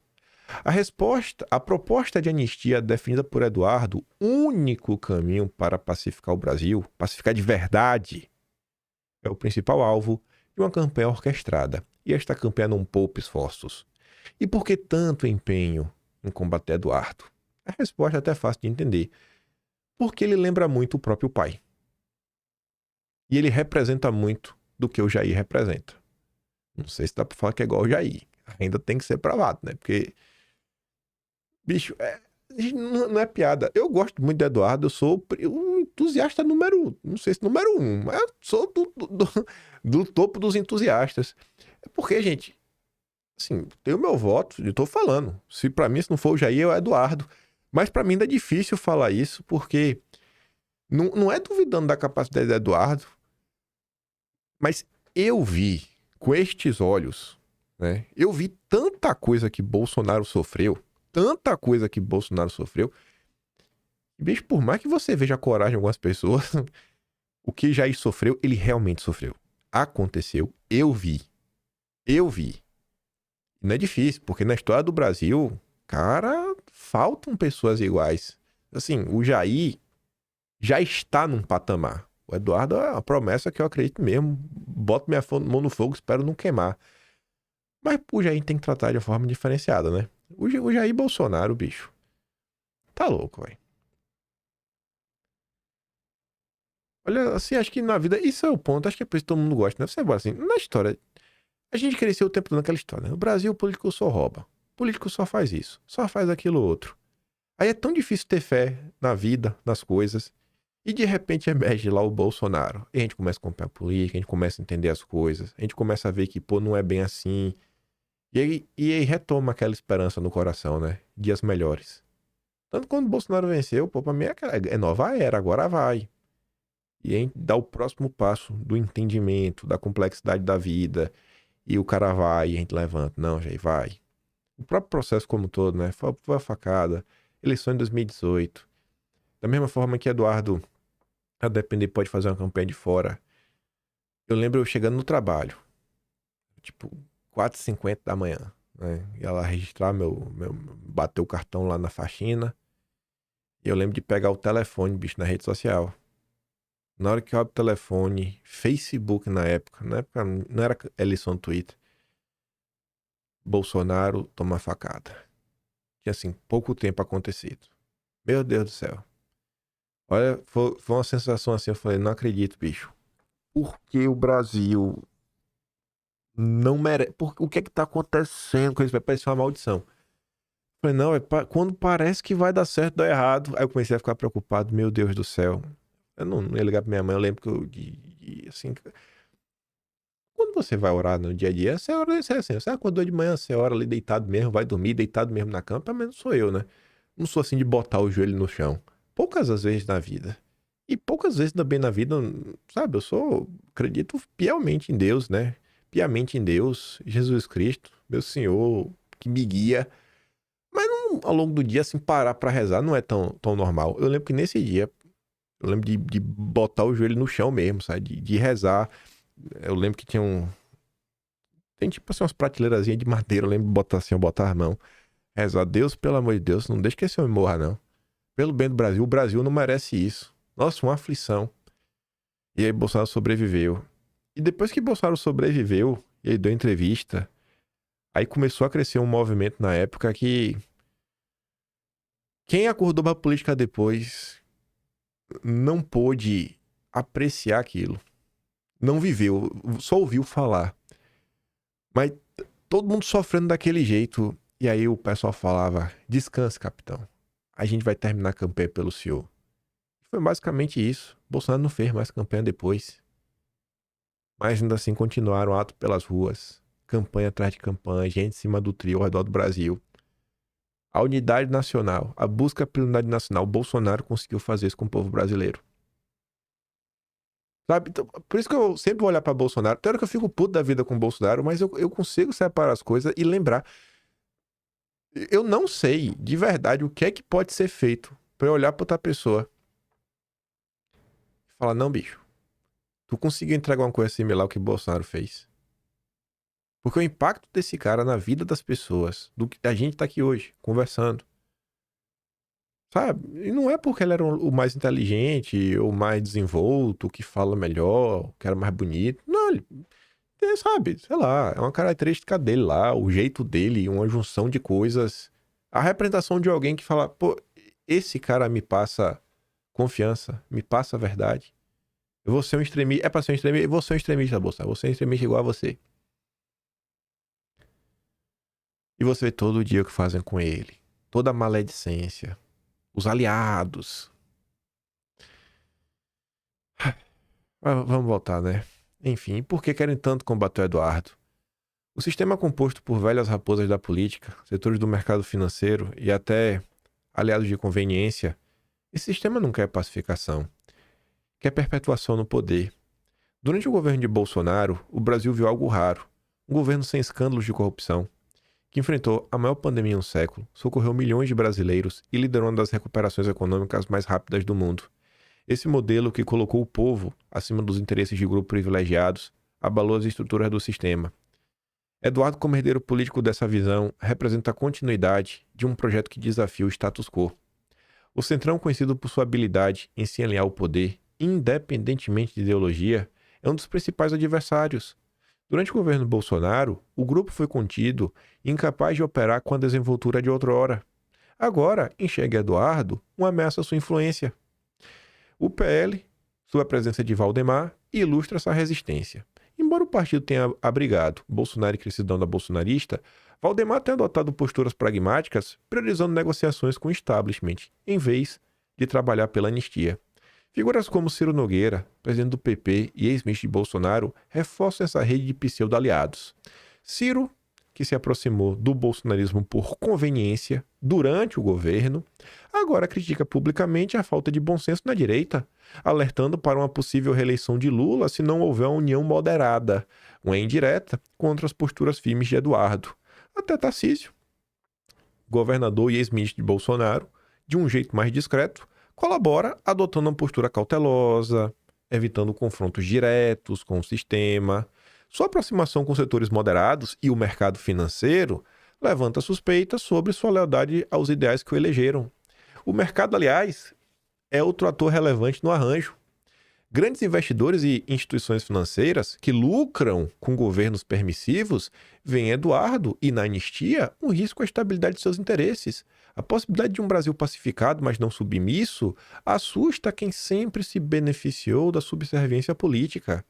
Speaker 1: A proposta de anistia definida por Eduardo, único caminho para pacificar o Brasil, pacificar de verdade, é o principal alvo de uma campanha orquestrada. E esta campanha não poupa esforços. E por que tanto empenho em combater Eduardo? A resposta é até fácil de entender. Porque ele lembra muito o próprio pai. E ele representa muito do que o Jair representa. Não sei se dá para falar que é igual o Jair. Ainda tem que ser provado, né? Porque... bicho, não é piada. Eu gosto muito de Eduardo, eu sou um entusiasta número, não sei se número 1, mas eu sou do topo dos entusiastas. É porque, gente, assim, tem o meu voto, eu tô falando. Se pra mim, se não for o Jair, é o Eduardo. Mas pra mim ainda é difícil falar isso, porque não é duvidando da capacidade do Eduardo, mas eu vi com estes olhos, né? Eu vi tanta coisa que Bolsonaro sofreu, bicho, por mais que você veja a coragem de algumas pessoas, o que Jair sofreu, ele realmente sofreu. Aconteceu, eu vi. Não é difícil, porque na história do Brasil, cara, faltam pessoas iguais. Assim, o Jair já está num patamar. O Eduardo é uma promessa que eu acredito mesmo. Boto minha mão no fogo, espero não queimar. Mas o Jair tem que tratar de uma forma diferenciada, né? O Jair Bolsonaro, bicho, tá louco, velho. Olha, assim, acho que na vida, isso é o ponto, acho que é por isso que todo mundo gosta, né? Você vai assim, na história, a gente cresceu o tempo todo naquela história, né? No Brasil, o político só rouba. O político só faz isso, só faz aquilo outro. Aí é tão difícil ter fé na vida, nas coisas, e de repente emerge lá o Bolsonaro. E a gente começa a acompanhar a política, a gente começa a entender as coisas, a gente começa a ver que, pô, não é bem assim. E aí retoma aquela esperança no coração, né? Dias melhores. Tanto quando o Bolsonaro venceu, pô, pra mim é nova era, agora vai. E a gente dá o próximo passo do entendimento, da complexidade da vida. E o cara vai, e a gente levanta. Não, Jair, vai. O próprio processo como um todo, né? Foi a facada. Eleição em 2018. Da mesma forma que Eduardo, a depender, pode fazer uma campanha de fora. Eu lembro eu chegando no trabalho. Tipo, 4h50 da manhã, né? E ela registrar bater o cartão lá na faxina. E eu lembro de pegar o telefone, bicho, na rede social. Na hora que eu abro o telefone, Facebook na época não era eleição no Twitter. Bolsonaro toma facada. Tinha assim, pouco tempo acontecido. Meu Deus do céu. Olha, foi uma sensação assim, eu falei, não acredito, bicho. Por que o Brasil não merece? O que é que tá acontecendo com isso? Vai parecer uma maldição. Eu falei, não, quando parece que vai dar certo, dá errado. Aí eu comecei a ficar preocupado, meu Deus do céu. Eu não ia ligar pra minha mãe, eu lembro que assim, quando você vai orar no dia a dia, você ora assim, você acordou de manhã, você ora ali deitado mesmo, vai dormir deitado mesmo na cama, pelo menos sou eu, né? Não sou assim de botar o joelho no chão. Poucas as vezes na vida. E poucas vezes também na vida, sabe, acredito piamente em Deus, né? Piamente em Deus, Jesus Cristo, meu Senhor, que me guia. Mas ao longo do dia, assim, parar pra rezar não é tão normal. Eu lembro que nesse dia, eu lembro de botar o joelho no chão mesmo, sabe? De rezar. Eu lembro que tem tipo assim umas prateleirazinhas de madeira. Eu lembro de botar assim, eu botar a mão. Reza a Deus, pelo amor de Deus, não deixe que esse homem morra, não. Pelo bem do Brasil, o Brasil não merece isso. Nossa, uma aflição. E aí Bolsonaro sobreviveu. E depois que Bolsonaro sobreviveu, ele deu entrevista, aí começou a crescer um movimento na época que quem acordou pra política depois não pôde apreciar aquilo. Não viveu, só ouviu falar. Mas todo mundo sofrendo daquele jeito. E aí o pessoal falava, descanse, capitão. A gente vai terminar a campanha pelo senhor. Foi basicamente isso. Bolsonaro não fez mais campanha depois. Mas ainda assim continuaram ato pelas ruas. Campanha atrás de campanha, gente em cima do trio ao redor do Brasil. A unidade nacional, a busca pela unidade nacional, Bolsonaro conseguiu fazer isso com o povo brasileiro. Sabe? Então, por isso que eu sempre vou olhar pra Bolsonaro. Tem hora que eu fico puto da vida com o Bolsonaro, mas eu consigo separar as coisas e lembrar. Eu não sei, de verdade, o que é que pode ser feito pra eu olhar pra outra pessoa e falar, não, bicho, tu conseguiu entregar uma coisa similar ao que o Bolsonaro fez. Porque o impacto desse cara na vida das pessoas, do que a gente tá aqui hoje, conversando. Sabe? E não é porque ele era o mais inteligente, ou mais desenvolto, que fala melhor, que era mais bonito. Não, ele, sabe, sei lá, é uma característica dele lá, o jeito dele, uma junção de coisas. A representação de alguém que fala, pô, esse cara me passa confiança, me passa a verdade. Eu vou ser um extremista, é pra ser um extremista, eu vou ser um extremista, Bolsonaro, vou ser um extremista igual a você. E você vê todo dia o que fazem com ele. Toda a maledicência. Os aliados. Vamos voltar, né? Enfim, por que querem tanto combater o Eduardo? O sistema é composto por velhas raposas da política, setores do mercado financeiro e até aliados de conveniência. Esse sistema não quer pacificação. Quer perpetuação no poder. Durante o governo de Bolsonaro, o Brasil viu algo raro. Um governo sem escândalos de corrupção, que enfrentou a maior pandemia em um século, socorreu milhões de brasileiros e liderou uma das recuperações econômicas mais rápidas do mundo. Esse modelo que colocou o povo acima dos interesses de grupos privilegiados abalou as estruturas do sistema. Eduardo, como herdeiro político dessa visão, representa a continuidade de um projeto que desafia o status quo. O Centrão, conhecido por sua habilidade em se alinhar ao poder, independentemente de ideologia, é um dos principais adversários. Durante o governo Bolsonaro, o grupo foi contido e incapaz de operar com a desenvoltura de outrora. Agora, enxerga Eduardo uma ameaça à sua influência. O PL, sob a presença de Valdemar, ilustra essa resistência. Embora o partido tenha abrigado Bolsonaro e crescidão da bolsonarista, Valdemar tem adotado posturas pragmáticas, priorizando negociações com o establishment, em vez de trabalhar pela anistia. Figuras como Ciro Nogueira, presidente do PP e ex-ministro de Bolsonaro, reforçam essa rede de pseudo-aliados. Ciro, que se aproximou do bolsonarismo por conveniência durante o governo, agora critica publicamente a falta de bom senso na direita, alertando para uma possível reeleição de Lula se não houver uma união moderada, uma indireta, contra as posturas firmes de Eduardo. Até Tarcísio, governador e ex-ministro de Bolsonaro, de um jeito mais discreto, colabora adotando uma postura cautelosa, evitando confrontos diretos com o sistema. Sua aproximação com setores moderados e o mercado financeiro levanta suspeitas sobre sua lealdade aos ideais que o elegeram. O mercado, aliás, é outro ator relevante no arranjo. Grandes investidores e instituições financeiras que lucram com governos permissivos veem Eduardo e, na anistia, um risco à estabilidade de seus interesses. A possibilidade de um Brasil pacificado, mas não submisso, assusta quem sempre se beneficiou da subserviência política.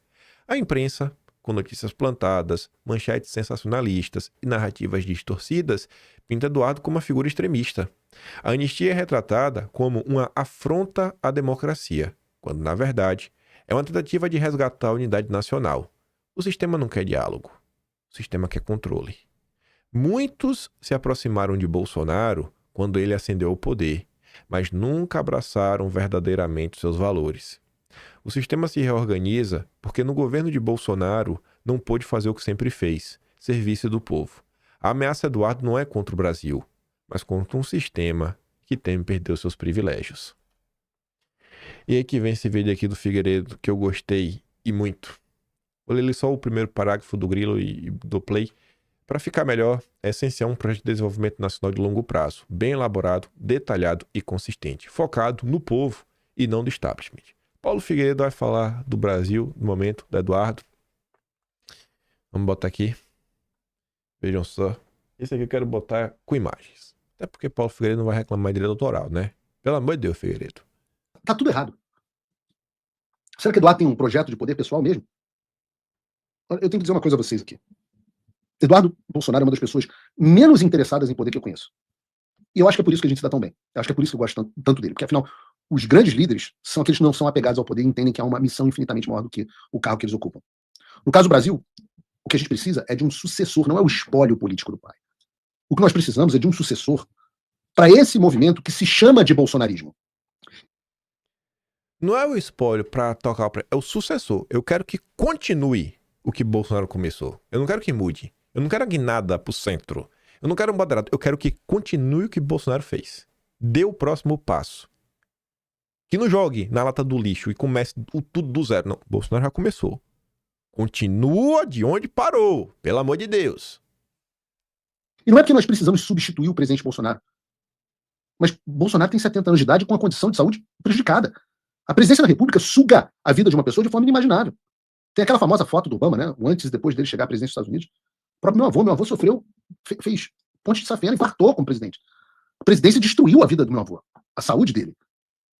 Speaker 1: A imprensa, com notícias plantadas, manchetes sensacionalistas e narrativas distorcidas, pinta Eduardo como uma figura extremista. A anistia é retratada como uma afronta à democracia, quando, na verdade, é uma tentativa de resgatar a unidade nacional. O sistema não quer diálogo. O sistema quer controle. Muitos se aproximaram de Bolsonaro quando ele ascendeu ao poder, mas nunca abraçaram verdadeiramente seus valores. O sistema se reorganiza porque no governo de Bolsonaro não pôde fazer o que sempre fez, serviço do povo. A ameaça Eduardo não é contra o Brasil, mas contra um sistema que teme perder os seus privilégios. E aí que vem esse vídeo aqui do Figueiredo, que eu gostei e muito. Vou ler só o primeiro parágrafo do Grilo e do Play, Para ficar melhor, é essencial um projeto de desenvolvimento nacional de longo prazo, bem elaborado, detalhado e consistente, focado no povo e não no establishment. Paulo Figueiredo vai falar do Brasil, no momento, do Eduardo. Vamos botar aqui. Vejam só. Esse aqui eu quero botar com imagens. Até porque Paulo Figueiredo não vai reclamar de direito autoral, né? Pelo amor de Deus, Figueiredo.
Speaker 5: Tá tudo errado. Será que Eduardo tem um projeto de poder pessoal mesmo? Eu tenho que dizer uma coisa a vocês aqui. Eduardo Bolsonaro é uma das pessoas menos interessadas em poder que eu conheço. E eu acho que é por isso que a gente se dá tão bem. Eu acho que é por isso que eu gosto tanto dele. Porque, afinal, os grandes líderes são aqueles que não são apegados ao poder e entendem que há uma missão infinitamente maior do que o cargo que eles ocupam. No caso do Brasil, o que a gente precisa é de um sucessor, não é o espólio político do pai. O que nós precisamos é de um sucessor para esse movimento que se chama de bolsonarismo.
Speaker 1: Não é o espólio para tocar, é o sucessor. Eu quero que continue o que Bolsonaro começou. Eu não quero que mude. Eu não quero que nada pro centro. Eu não quero um moderado. Eu quero que continue o que Bolsonaro fez. Dê o próximo passo. Que não jogue na lata do lixo e comece tudo do zero. Não, Bolsonaro já começou. Continua de onde parou. Pelo amor de Deus.
Speaker 5: E não é porque nós precisamos substituir o presidente Bolsonaro. Mas Bolsonaro tem 70 anos de idade com a condição de saúde prejudicada. A presidência da República suga a vida de uma pessoa de forma inimaginável. Tem aquela famosa foto do Obama, né? O antes e depois dele chegar à presidência dos Estados Unidos. O próprio meu avô sofreu, fez ponte de safena, infartou como presidente. A presidência destruiu a vida do meu avô, a saúde dele.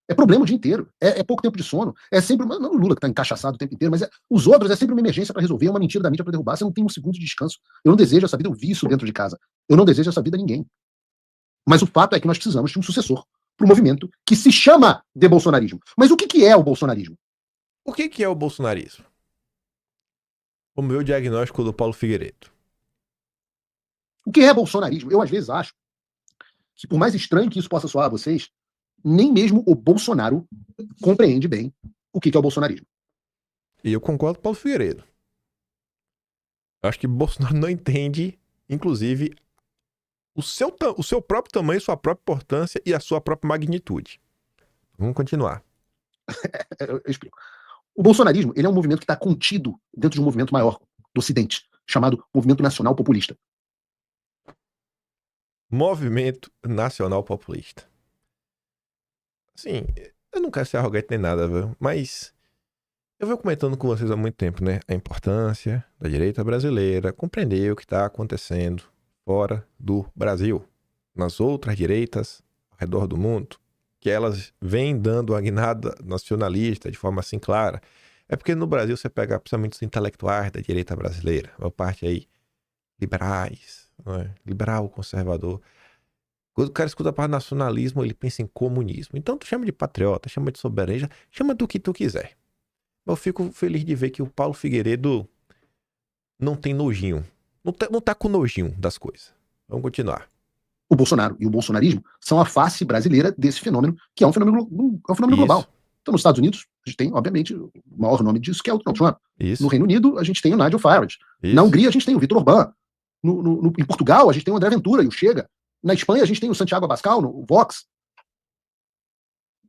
Speaker 5: É problema o dia inteiro, é pouco tempo de sono, é sempre, não o Lula que está encaixaçado o tempo inteiro, mas os outros é sempre uma emergência para resolver, é uma mentira da mídia para derrubar, você não tem um segundo de descanso. Eu não desejo essa vida, eu vi isso dentro de casa. Eu não desejo essa vida a ninguém. Mas o fato é que nós precisamos de um sucessor para o movimento que se chama de bolsonarismo. Mas o que é o bolsonarismo?
Speaker 1: O que é o bolsonarismo? O meu diagnóstico do Paulo Figueiredo.
Speaker 5: O que é bolsonarismo? Eu, às vezes, acho que, por mais estranho que isso possa soar a vocês, nem mesmo o Bolsonaro compreende bem o que é o bolsonarismo.
Speaker 1: E eu concordo com o Paulo Figueiredo. Eu acho que Bolsonaro não entende, inclusive, o seu próprio tamanho, sua própria importância e a sua própria magnitude. Vamos continuar.
Speaker 5: Eu explico. O bolsonarismo ele é um movimento que está contido dentro de um movimento maior do Ocidente, chamado Movimento Nacional Populista.
Speaker 1: Movimento Nacional Populista. Assim, eu não quero ser arrogante nem nada, viu? Mas eu venho comentando com vocês há muito tempo, né? A importância da direita brasileira compreender o que está acontecendo fora do Brasil, nas outras direitas ao redor do mundo, que elas vêm dando uma guinada nacionalista de forma assim clara. É porque no Brasil você pega principalmente os intelectuais da direita brasileira, uma parte aí liberais, não é? Liberal, conservador. Quando o cara escuta a palavra nacionalismo, ele pensa em comunismo. Então tu chama de patriota, chama de soberania, chama do que tu quiser. Eu fico feliz de ver que o Paulo Figueiredo não tem nojinho. Não tá com nojinho das coisas. Vamos continuar.
Speaker 5: O Bolsonaro e o bolsonarismo são a face brasileira desse fenômeno, que é um fenômeno global. Então, nos Estados Unidos, a gente tem, obviamente, o maior nome disso, que é o Donald Trump.
Speaker 1: Isso.
Speaker 5: No Reino Unido, a gente tem o Nigel Farage.
Speaker 1: Isso.
Speaker 5: Na Hungria, a gente tem o Viktor Orbán. Em Portugal, a gente tem o André Ventura e o Chega. Na Espanha, a gente tem o Santiago Abascal, o Vox.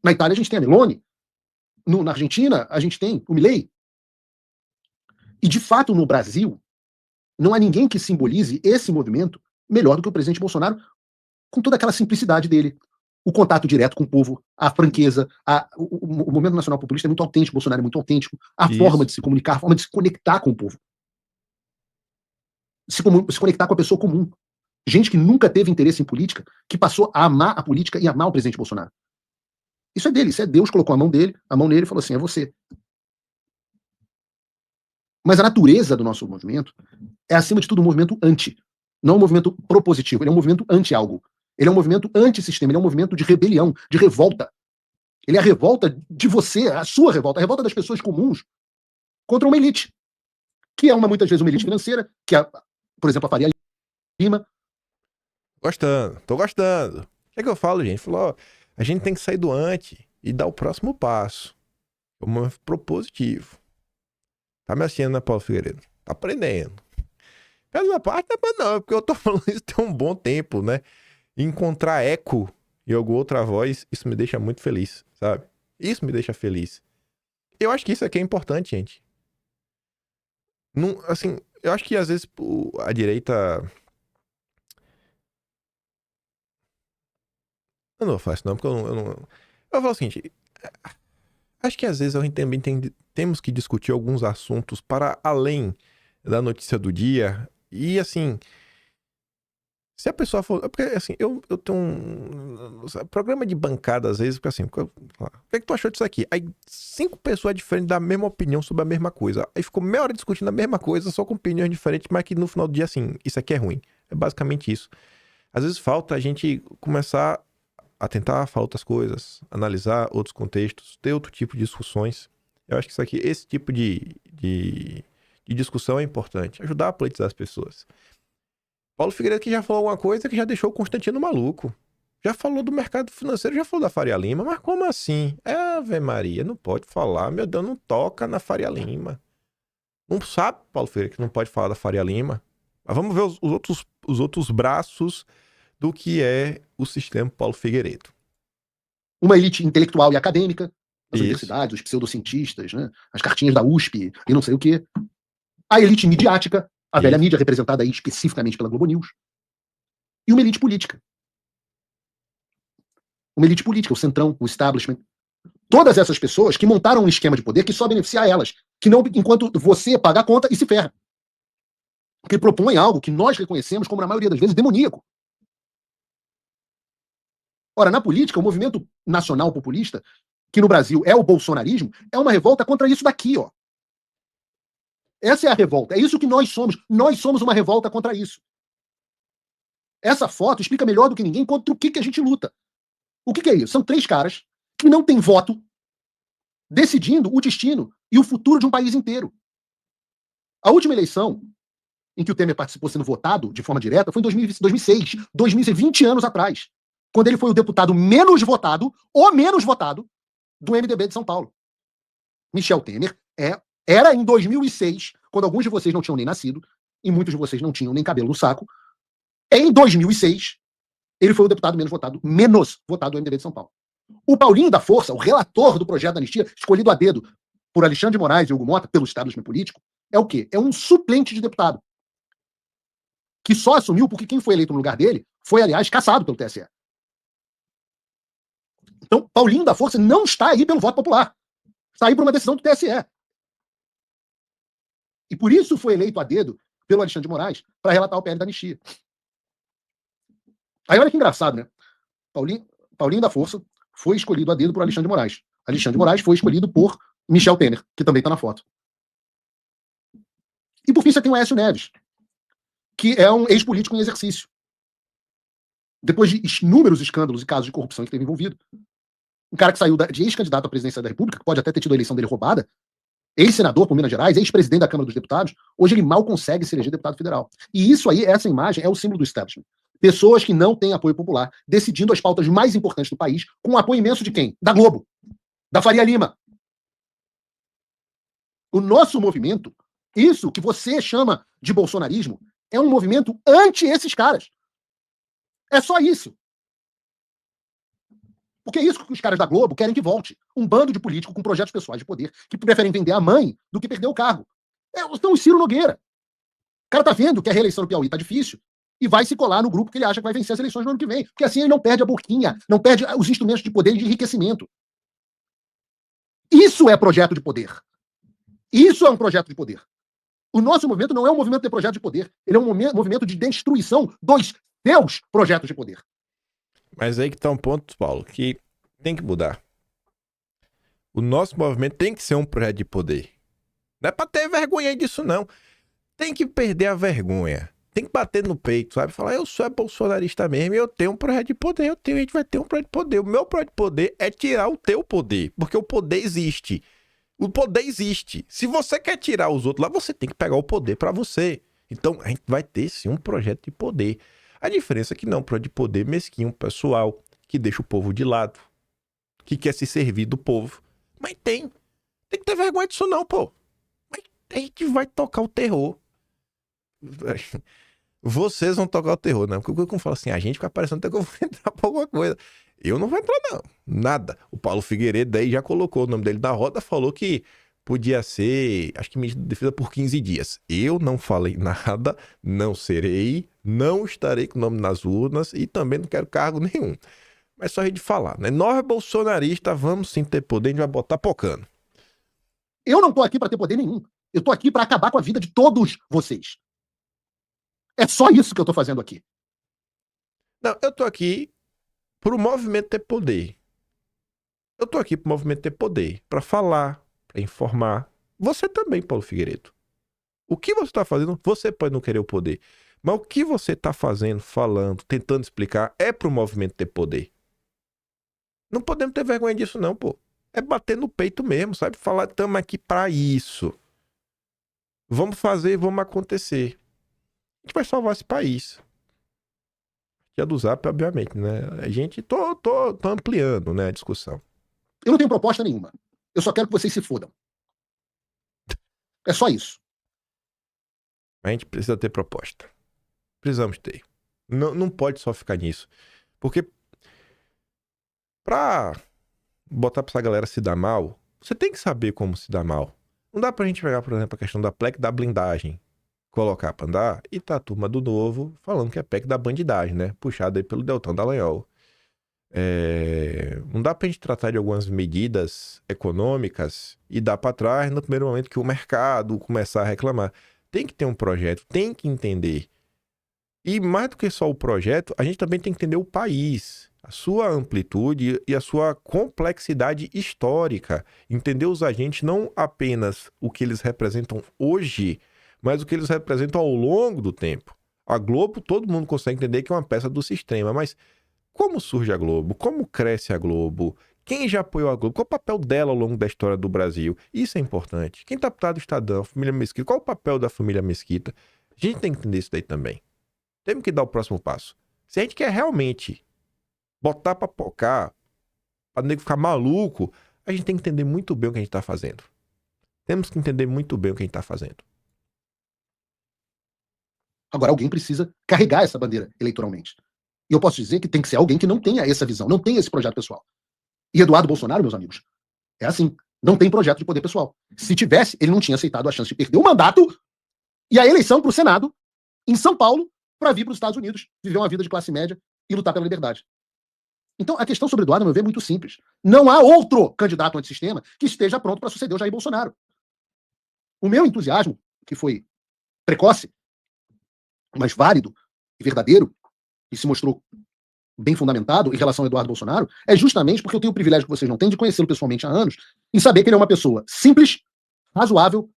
Speaker 5: Na Itália, a gente tem a Meloni. Na Argentina, a gente tem o Milei. E, de fato, no Brasil, não há ninguém que simbolize esse movimento melhor do que o presidente Bolsonaro, com toda aquela simplicidade dele. O contato direto com o povo, a franqueza, o movimento nacional populista é muito autêntico, o Bolsonaro é muito autêntico, a forma de se comunicar, a forma de se conectar com o povo. Se conectar com a pessoa comum. Gente que nunca teve interesse em política, que passou a amar a política e amar o presidente Bolsonaro. Isso é dele, isso é Deus colocou a mão nele e falou assim, é você. Mas a natureza do nosso movimento é, acima de tudo, um movimento anti. Não um movimento propositivo, ele é um movimento anti-algo. Ele é um movimento anti-sistema, ele é um movimento de rebelião, de revolta. Ele é a revolta de você, a sua revolta, a revolta das pessoas comuns contra uma elite. Que é muitas vezes uma elite financeira, que é, por exemplo, a Faria Lima.
Speaker 1: Tô gostando. O que é que eu falo, gente? Falou, a gente tem que sair do anti e dar o próximo passo. É um movimento propositivo. Tá me assistindo, né, Paulo Figueiredo? Tá aprendendo. Essa parte não, porque eu tô falando isso tem um bom tempo, né? Encontrar eco em alguma outra voz, isso me deixa muito feliz, sabe? Isso me deixa feliz. Eu acho que isso aqui é importante, gente. Não, assim, eu acho que às vezes a direita... Eu não vou falar isso não, porque eu não... Eu vou falar o seguinte, acho que às vezes a gente também temos que discutir alguns assuntos para além da notícia do dia. E assim, se a pessoa for... Porque assim, eu tenho programa de bancada às vezes, porque assim, o que é que tu achou disso aqui? Aí 5 pessoas diferentes dão a mesma opinião sobre a mesma coisa. Aí ficou meia hora discutindo a mesma coisa, só com opiniões diferentes, mas que no final do dia assim, isso aqui é ruim. É basicamente isso. Às vezes falta a gente começar a tentar falar outras coisas, analisar outros contextos, ter outro tipo de discussões. Eu acho que esse tipo de discussão é importante. Ajudar a politizar as pessoas. Paulo Figueiredo que já falou alguma coisa que já deixou o Constantino maluco. Já falou do mercado financeiro, já falou da Faria Lima. Mas como assim? Ave Maria, não pode falar. Meu Deus, não toca na Faria Lima. Não sabe, Paulo Figueiredo, que não pode falar da Faria Lima. Mas vamos ver os outros braços do que é o sistema Paulo Figueiredo.
Speaker 5: Uma elite intelectual e acadêmica, as
Speaker 1: Isso.
Speaker 5: universidades, os pseudocientistas, né? As cartinhas da USP e não sei o quê. A elite midiática, a velha mídia representada aí especificamente pela Globo News. E uma elite política. Uma elite política, o centrão, o establishment. Todas essas pessoas que montaram um esquema de poder que só beneficia a elas, que não enquanto você paga a conta e se ferra. Que propõe algo que nós reconhecemos como, na maioria das vezes, demoníaco. Ora, na política, o movimento nacional populista, que no Brasil é o bolsonarismo, é uma revolta contra isso daqui, ó. Essa é a revolta. É isso que nós somos. Nós somos uma revolta contra isso. Essa foto explica melhor do que ninguém contra o que a gente luta. O que é isso? São 3 caras que não têm voto decidindo o destino e o futuro de um país inteiro. A última eleição em que o Temer participou sendo votado de forma direta foi em 2006, 2020 anos atrás, quando ele foi o deputado menos votado, o menos votado, do MDB de São Paulo. Michel Temer era em 2006, quando alguns de vocês não tinham nem nascido, e muitos de vocês não tinham nem cabelo no saco. Em 2006, ele foi o deputado menos votado do MDB de São Paulo. O Paulinho da Força, o relator do projeto da anistia, escolhido a dedo por Alexandre de Moraes e Hugo Mota, pelo establishment político, é o quê? É um suplente de deputado. Que só assumiu porque quem foi eleito no lugar dele foi, aliás, caçado pelo TSE. Então, Paulinho da Força não está aí pelo voto popular. Está aí por uma decisão do TSE. E por isso foi eleito a dedo pelo Alexandre de Moraes para relatar o PL da anistia. Aí olha que engraçado, né? Paulinho da Força foi escolhido a dedo por Alexandre de Moraes. Alexandre de Moraes foi escolhido por Michel Temer, que também está na foto. E por fim você tem o Aécio Neves, que é um ex-político em exercício. Depois de inúmeros escândalos e casos de corrupção que teve envolvido. Um cara que saiu de ex-candidato à presidência da República, que pode até ter tido a eleição dele roubada, ex-senador por Minas Gerais, ex-presidente da Câmara dos Deputados, hoje ele mal consegue se eleger deputado federal. E isso aí, essa imagem, é o símbolo do establishment. Pessoas que não têm apoio popular, decidindo as pautas mais importantes do país, com o apoio imenso de quem? Da Globo. Da Faria Lima. O nosso movimento, isso que você chama de bolsonarismo, é um movimento anti esses caras. É só isso. Porque é isso que os caras da Globo querem que volte. Um bando de políticos com projetos pessoais de poder que preferem vender a mãe do que perder o cargo. Então, o Ciro Nogueira. O cara tá vendo que a reeleição no Piauí tá difícil e vai se colar no grupo que ele acha que vai vencer as eleições no ano que vem. Porque assim ele não perde a boquinha, não perde os instrumentos de poder e de enriquecimento. Isso é projeto de poder. Isso é um projeto de poder. O nosso movimento não é um movimento de projeto de poder. Ele é um movimento de destruição dos seus projetos de poder.
Speaker 1: Mas aí que tá um ponto, Paulo, que tem que mudar. O nosso movimento tem que ser um projeto de poder. Não é pra ter vergonha disso, não. Tem que perder a vergonha. Tem que bater no peito, sabe? Falar, eu sou bolsonarista mesmo e eu tenho um projeto de poder. A gente vai ter um projeto de poder. O meu projeto de poder é tirar o teu poder. Porque o poder existe. O poder existe. Se você quer tirar os outros lá, você tem que pegar o poder pra você. Então, a gente vai ter, sim, um projeto de poder. A diferença é que não, projeto de poder mesquinho, pessoal, que deixa o povo de lado, que quer se servir do povo. Mas tem que ter vergonha disso não, pô. Mas a gente vai tocar o terror. Vocês vão tocar o terror, não. Porque eu falo assim, a gente fica parecendo até que eu vou entrar pra alguma coisa. Eu não vou entrar, não. Nada. O Paulo Figueiredo daí já colocou o nome dele na roda, falou que podia ser, acho que medida de defesa por 15 dias. Eu não falei nada, não serei, não estarei com o nome nas urnas e também não quero cargo nenhum. Mas só a gente falar, né? Nós bolsonaristas vamos sim ter poder, a gente vai botar pocando.
Speaker 5: Eu não tô aqui para ter poder nenhum. Eu tô aqui para acabar com a vida de todos vocês. É só isso que eu tô fazendo aqui.
Speaker 1: Não, eu tô aqui pro movimento ter poder. Eu tô aqui pro movimento ter poder, para falar, para informar. Você também, Paulo Figueiredo. O que você tá fazendo, você pode não querer o poder. Mas o que você tá fazendo, falando, tentando explicar, é pro movimento ter poder. Não podemos ter vergonha disso não, pô. É bater no peito mesmo, sabe? Falar, estamos aqui para isso. Vamos fazer, vamos acontecer. A gente vai salvar esse país. Que do Zap, obviamente, né? A gente tô ampliando, né, a discussão.
Speaker 5: Eu não tenho proposta nenhuma. Eu só quero que vocês se fodam. É só isso.
Speaker 1: A gente precisa ter proposta. Precisamos ter. Não pode só ficar nisso. Porque pra botar pra essa galera se dar mal, você tem que saber como se dar mal. Não dá pra gente pegar, por exemplo, a questão da PEC da blindagem, colocar pra andar e tá a turma do Novo falando que é PEC da bandidagem, né? Puxada aí pelo Deltão Dallagnol. Não dá pra gente tratar de algumas medidas econômicas e dar pra trás no primeiro momento que o mercado começar a reclamar. Tem que ter um projeto, tem que entender. E mais do que só o projeto, a gente também tem que entender o país, a sua amplitude e a sua complexidade histórica. Entender os agentes não apenas o que eles representam hoje, mas o que eles representam ao longo do tempo. A Globo, todo mundo consegue entender que é uma peça do sistema, mas como surge a Globo? Como cresce a Globo? Quem já apoiou a Globo? Qual o papel dela ao longo da história do Brasil? Isso é importante. Quem está por trás do Estadão, a família Mesquita? Qual o papel da família Mesquita? A gente tem que entender isso daí também. Temos que dar o próximo passo. Se a gente quer realmente botar pra pocar, pra nego ficar maluco, a gente tem que entender muito bem o que a gente tá fazendo. Temos que entender muito bem o que a gente tá fazendo.
Speaker 5: Agora alguém precisa carregar essa bandeira eleitoralmente. E eu posso dizer que tem que ser alguém que não tenha essa visão, não tenha esse projeto pessoal. E Eduardo Bolsonaro, meus amigos, é assim, não tem projeto de poder pessoal. Se tivesse, ele não tinha aceitado a chance de perder o mandato e a eleição para o Senado em São Paulo para vir para os Estados Unidos, viver uma vida de classe média e lutar pela liberdade. Então, a questão sobre Eduardo, a meu ver, é muito simples. Não há outro candidato antissistema que esteja pronto para suceder o Jair Bolsonaro. O meu entusiasmo, que foi precoce, mas válido e verdadeiro, e se mostrou bem fundamentado em relação ao Eduardo Bolsonaro, é justamente porque eu tenho o privilégio que vocês não têm de conhecê-lo pessoalmente há anos e saber que ele é uma pessoa simples, razoável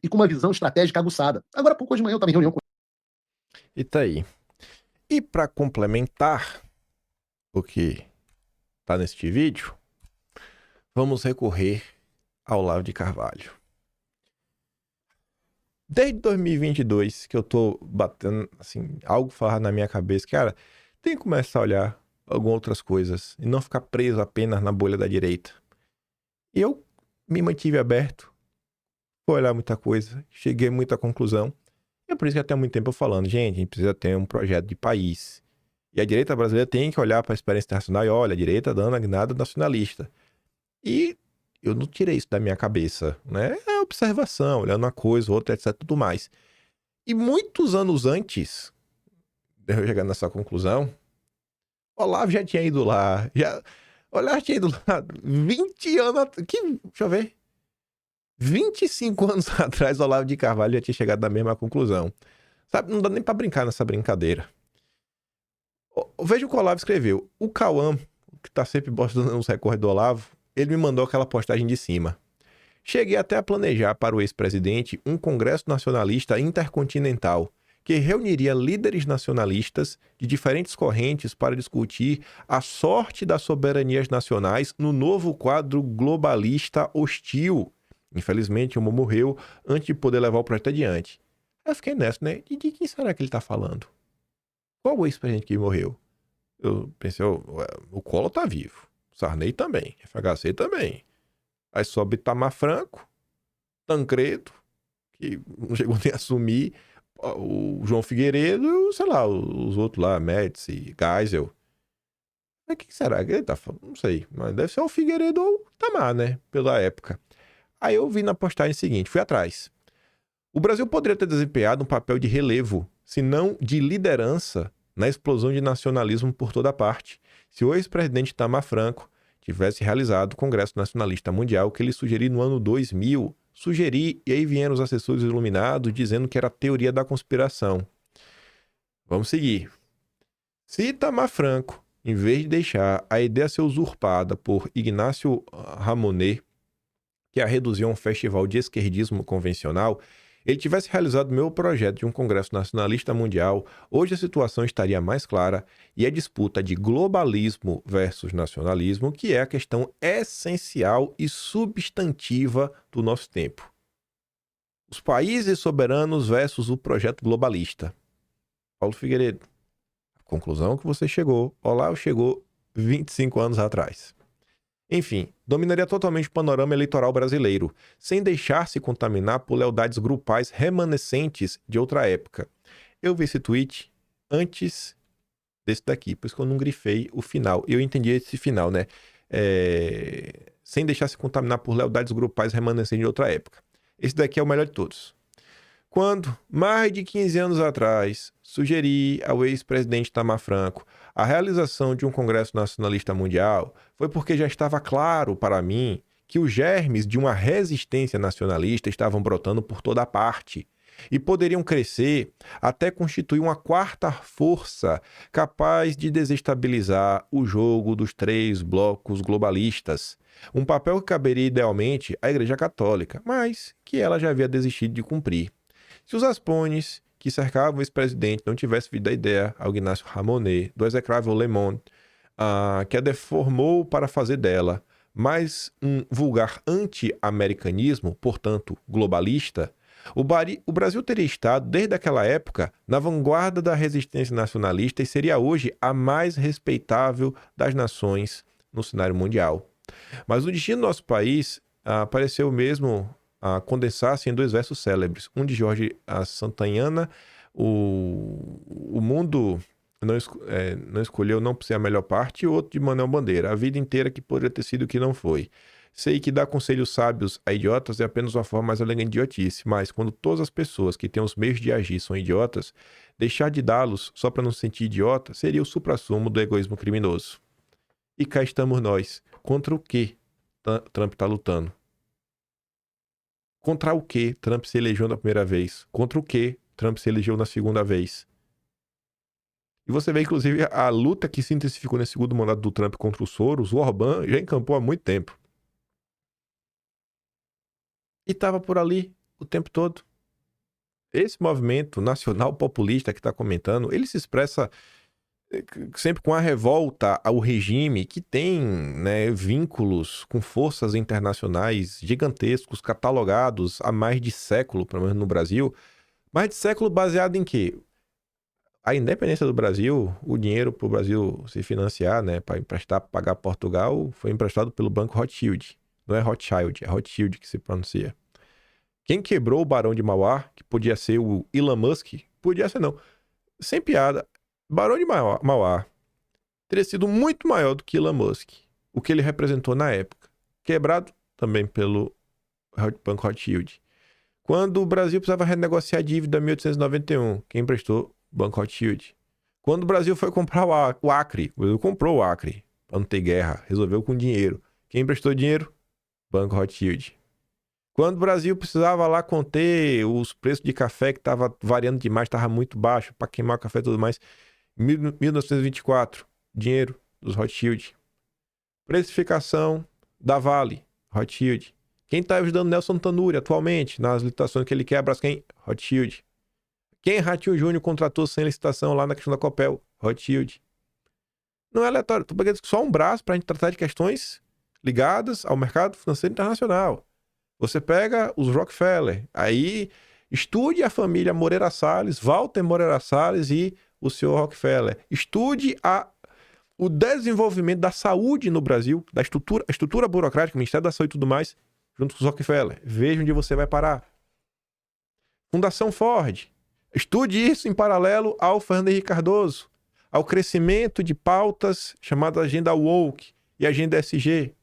Speaker 5: e com uma visão estratégica aguçada. Agora, pouco hoje de manhã, eu estava em reunião com ele.
Speaker 1: E tá aí. E para complementar o que tá neste vídeo, vamos recorrer ao Olavo de Carvalho. Desde 2022 que eu tô batendo, assim, algo falar na minha cabeça, cara, tem que começar a olhar algumas outras coisas e não ficar preso apenas na bolha da direita. E eu me mantive aberto, fui olhar muita coisa, cheguei a muita conclusão. E é por isso que até há muito tempo eu falando, gente, a gente precisa ter um projeto de país. E a direita brasileira tem que olhar para a experiência internacional e olha, a direita dando a guinada nacionalista. E eu não tirei isso da minha cabeça, né? É observação, olhando uma coisa, outra, etc, tudo mais. E muitos anos antes de eu chegar nessa conclusão, Olavo já tinha ido lá, Olavo tinha ido lá 20 anos, deixa eu ver, 25 anos atrás, Olavo de Carvalho já tinha chegado na mesma conclusão. Sabe, não dá nem pra brincar nessa brincadeira. Veja o que o Olavo escreveu. O Cauã, que tá sempre postando uns recordes do Olavo, ele me mandou aquela postagem de cima. Cheguei até a planejar para o ex-presidente um congresso nacionalista intercontinental que reuniria líderes nacionalistas de diferentes correntes para discutir a sorte das soberanias nacionais no novo quadro globalista hostil. Infelizmente, o Mo morreu antes de poder levar o projeto adiante. Eu fiquei nessa, né? De quem será que ele tá falando? Qual o ex-presidente que morreu? Eu pensei, o Collor tá vivo. Sarney também. FHC também. Aí sobe Itamar Franco, Tancredo, que não chegou nem a assumir, o João Figueiredo, sei lá, os outros lá, Médici, Geisel. Mas quem será que ele tá falando? Não sei, mas deve ser o Figueiredo ou o Itamar, né? Pela época. Aí eu vi na postagem seguinte, fui atrás. O Brasil poderia ter desempenhado um papel de relevo, se não de liderança, na explosão de nacionalismo por toda parte, se o ex-presidente Itamar Franco tivesse realizado o Congresso Nacionalista Mundial que ele sugeriu no ano 2000. Sugeri, e aí vieram os assessores iluminados dizendo que era teoria da conspiração. Vamos seguir. Se Itamar Franco, em vez de deixar a ideia ser usurpada por Ignacio Ramonet, que a reduziu a um festival de esquerdismo convencional, ele tivesse realizado o meu projeto de um Congresso Nacionalista Mundial, hoje a situação estaria mais clara e a disputa de globalismo versus nacionalismo, que é a questão essencial e substantiva do nosso tempo. Os países soberanos versus o projeto globalista. Paulo Figueiredo, a conclusão que você chegou, Olavo chegou 25 anos atrás. Enfim, dominaria totalmente o panorama eleitoral brasileiro, sem deixar-se contaminar por lealdades grupais remanescentes de outra época. Eu vi esse tweet antes desse daqui, por isso que eu não grifei o final. Eu entendi esse final, né? Sem deixar-se contaminar por lealdades grupais remanescentes de outra época. Esse daqui é o melhor de todos. Quando, mais de 15 anos atrás, sugeri ao ex-presidente Itamar Franco a realização de um Congresso Nacionalista Mundial, foi porque já estava claro para mim que os germes de uma resistência nacionalista estavam brotando por toda parte e poderiam crescer até constituir uma quarta força capaz de desestabilizar o jogo dos três blocos globalistas. Um papel que caberia idealmente à Igreja Católica, mas que ela já havia desistido de cumprir. Se os aspones que cercavam o ex-presidente não tivessem vindo da ideia ao Ignacio Ramonet, do execrável Le Monde, que a deformou para fazer dela mais um vulgar anti-americanismo, portanto globalista, o Brasil teria estado, desde aquela época, na vanguarda da resistência nacionalista e seria hoje a mais respeitável das nações no cenário mundial. Mas o destino do nosso país pareceu mesmo condensar-se em dois versos célebres. Um de Jorge Santayana, o mundo não escolheu não por ser a melhor parte, e outro de Manuel Bandeira, a vida inteira que poderia ter sido o que não foi. Sei que dar conselhos sábios a idiotas é apenas uma forma mais elegante de idiotice, mas quando todas as pessoas que têm os meios de agir são idiotas, deixar de dá-los só para não se sentir idiota seria o suprassumo do egoísmo criminoso. E cá estamos nós. Contra o que Trump está lutando? Contra o que Trump se elegeu na primeira vez? Contra o que Trump se elegeu na segunda vez? E você vê, inclusive, a luta que se intensificou nesse segundo mandato do Trump contra o Soros, o Orbán já encampou há muito tempo. E estava por ali o tempo todo. Esse movimento nacional populista que está comentando, ele se expressa sempre com a revolta ao regime que tem, né, vínculos com forças internacionais gigantescos, catalogados há mais de século, pelo menos no Brasil. Mais de século baseado em quê? A independência do Brasil, o dinheiro para o Brasil se financiar, né, para emprestar, para pagar Portugal, foi emprestado pelo Banco Rothschild. Não é Rothschild, é Rothschild que se pronuncia. Quem quebrou o Barão de Mauá, que podia ser o Elon Musk, podia ser não. Sem piada, Barão de Mauá teria sido muito maior do que Elon Musk, o que ele representou na época. Quebrado também pelo Banco Rothschild. Quando o Brasil precisava renegociar a dívida em 1891, quem emprestou? Banco Rothschild. Quando o Brasil foi comprar o Acre, o Brasil comprou o Acre para não ter guerra, resolveu com dinheiro. Quem emprestou dinheiro? Banco Rothschild. Quando o Brasil precisava lá conter os preços de café que estava variando demais, estava muito baixo, para queimar o café e tudo mais, 1924, dinheiro dos Rothschild. Precificação da Vale, Rothschild. Quem está ajudando Nelson Tanuri atualmente nas licitações que ele quebra? Quem? Rothschild. Quem Ratinho Júnior contratou sem licitação lá na questão da Copel? Rothschild. Não é aleatório, estou pegando só um braço para a gente tratar de questões ligadas ao mercado financeiro internacional. Você pega os Rockefeller, aí estude a família Moreira Salles, Walter Moreira Salles e o senhor Rockefeller. Estude o desenvolvimento da saúde no Brasil, da estrutura burocrática, Ministério da Saúde e tudo mais, junto com os Rockefeller. Veja onde você vai parar. Fundação Ford. Estude isso em paralelo ao Fernando Henrique Cardoso, ao crescimento de pautas chamadas Agenda Woke e Agenda SG.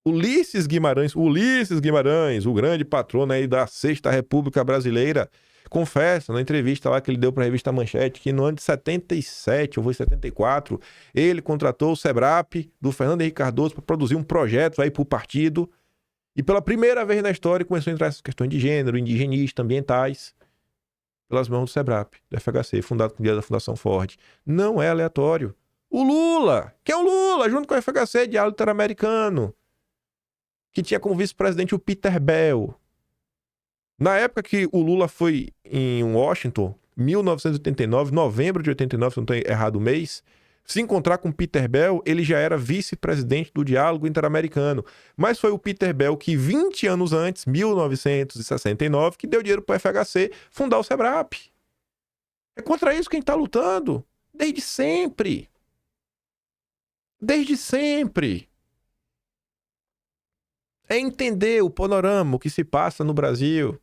Speaker 1: Ulisses Guimarães, o grande patrono aí da Sexta República Brasileira, confessa na entrevista lá que ele deu para a revista Manchete que no ano de 77, ou foi 74, ele contratou o SEBRAP do Fernando Henrique Cardoso para produzir um projeto aí para o partido. E pela primeira vez na história começou a entrar essas questões de gênero, indigenista, ambientais, pelas mãos do SEBRAP, do FHC, fundado com o dia da Fundação Ford. Não é aleatório. O Lula, que é o Lula, junto com o FHC, Diálogo Interamericano, que tinha como vice-presidente o Peter Bell. Na época que o Lula foi em Washington, 1989, novembro de 89, se não estou errado o mês, se encontrar com Peter Bell, ele já era vice-presidente do Diálogo Interamericano. Mas foi o Peter Bell que, 20 anos antes, 1969, que deu dinheiro para o FHC fundar o SEBRAP. É contra isso que a gente está lutando. Desde sempre. Desde sempre. É entender o panorama, o que se passa no Brasil.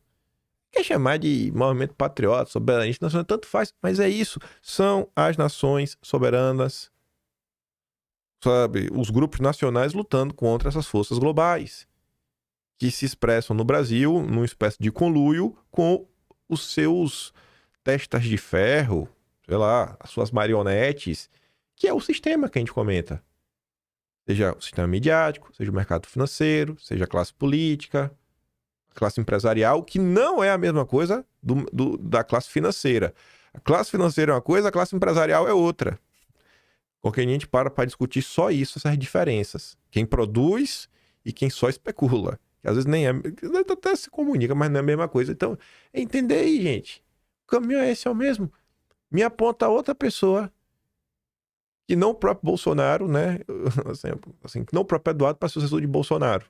Speaker 1: Quer chamar de movimento patriota, soberanista, nacional, tanto faz, mas é isso. São as nações soberanas, sabe? Os grupos nacionais lutando contra essas forças globais, que se expressam no Brasil numa espécie de conluio com os seus testas de ferro, sei lá, as suas marionetes, que é o sistema que a gente comenta. Seja o sistema midiático, seja o mercado financeiro, seja a classe política, classe empresarial, que não é a mesma coisa da classe financeira. A classe financeira é uma coisa, a classe empresarial é outra. Porque a gente para discutir só isso, essas diferenças. Quem produz e quem só especula. Que às vezes nem é... Até se comunica, mas não é a mesma coisa. Então, é entender aí, gente. O caminho é esse, é o mesmo. Me aponta outra pessoa que não o próprio Bolsonaro, né? Assim, que não o próprio Eduardo para sucessor de Bolsonaro.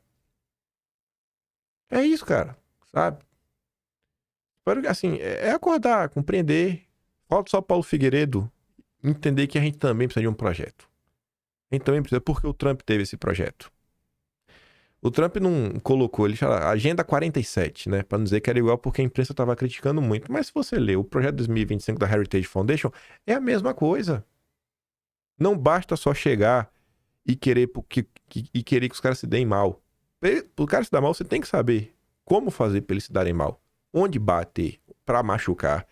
Speaker 1: É isso, cara, sabe? Assim, é acordar, compreender. Falta só Paulo Figueiredo entender que a gente também precisa de um projeto. A gente também precisa, porque o Trump teve esse projeto. O Trump não colocou, ele chama Agenda 47, né? Pra não dizer que era igual, porque a imprensa tava criticando muito. Mas se você ler o projeto 2025 da Heritage Foundation, é a mesma coisa. Não basta só chegar e querer que os caras se deem mal. O cara se dar mal, você tem que saber como fazer para eles se darem mal. Onde bater para machucar.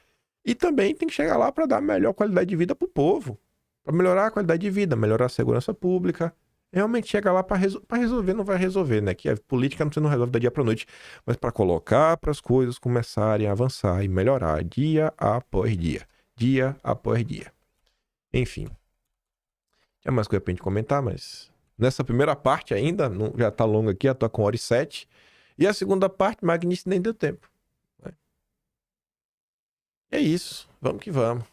Speaker 1: E também tem que chegar lá para dar melhor qualidade de vida pro povo. Para melhorar a qualidade de vida, melhorar a segurança pública. Realmente chega lá para resolver, não vai resolver, né? Que a política não resolve da dia para noite. Mas para colocar para as coisas começarem a avançar e melhorar dia após dia. Dia após dia. Enfim. Tinha mais coisa pra gente comentar, mas... Nessa primeira parte ainda, já tá longa aqui, já tô com 1h07. E a segunda parte, Magnífico, nem deu tempo. Né? É isso, vamos que vamos.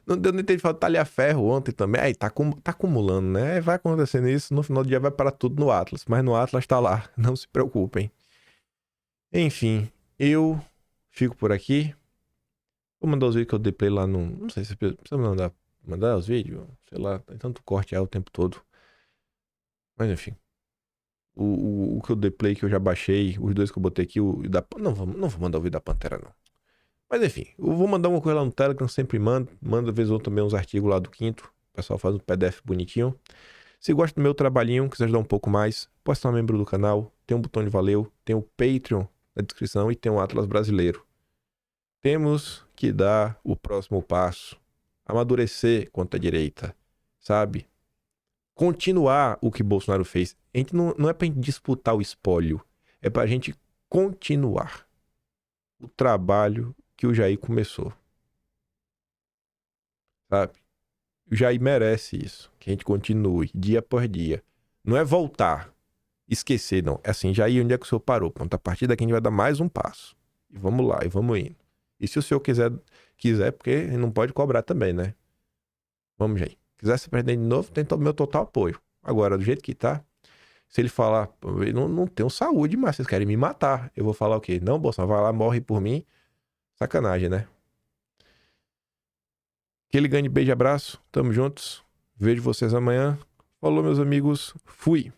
Speaker 1: Não deu nem tempo de falar talhar ferro ontem também. Aí tá acumulando, né? Vai acontecendo isso, no final do dia vai parar tudo no Atlas. Mas no Atlas tá lá, não se preocupem. Enfim, eu fico por aqui. Vou mandar os vídeos que eu dei play lá no... Não sei se precisa mandar os vídeos. Sei lá, tem tanto corte aí o tempo todo. Mas enfim. O que eu dei play, que eu já baixei, os dois que eu botei aqui, não vou mandar o vídeo da Pantera, não. Mas enfim, eu vou mandar uma coisa lá no Telegram, sempre mando vez ou outra também uns artigos lá do Quinto. O pessoal faz um PDF bonitinho. Se gosta do meu trabalhinho, quiser ajudar um pouco mais, pode ser um membro do canal. Tem um botão de valeu, tem o Patreon na descrição e tem o Atlas Brasileiro. Temos que dar o próximo passo. Amadurecer contra a direita, sabe? Continuar o que Bolsonaro fez. A gente não é pra gente disputar o espólio. É pra gente continuar o trabalho que o Jair começou. Sabe? O Jair merece isso. Que a gente continue dia por dia. Não é voltar, esquecer, não. É assim, Jair, onde é que o senhor parou? Pronto, a partir daqui a gente vai dar mais um passo. E vamos lá, e vamos indo. E se o senhor quiser, porque não pode cobrar também, né? Vamos, Jair. Quiser se perder de novo, tem todo o meu total apoio. Agora, do jeito que tá, se ele falar, eu não tenho saúde, mas vocês querem me matar, eu vou falar o quê? Não, Bolsonaro, vai lá, morre por mim. Sacanagem, né? Aquele grande beijo e abraço. Tamo juntos. Vejo vocês amanhã. Falou, meus amigos. Fui.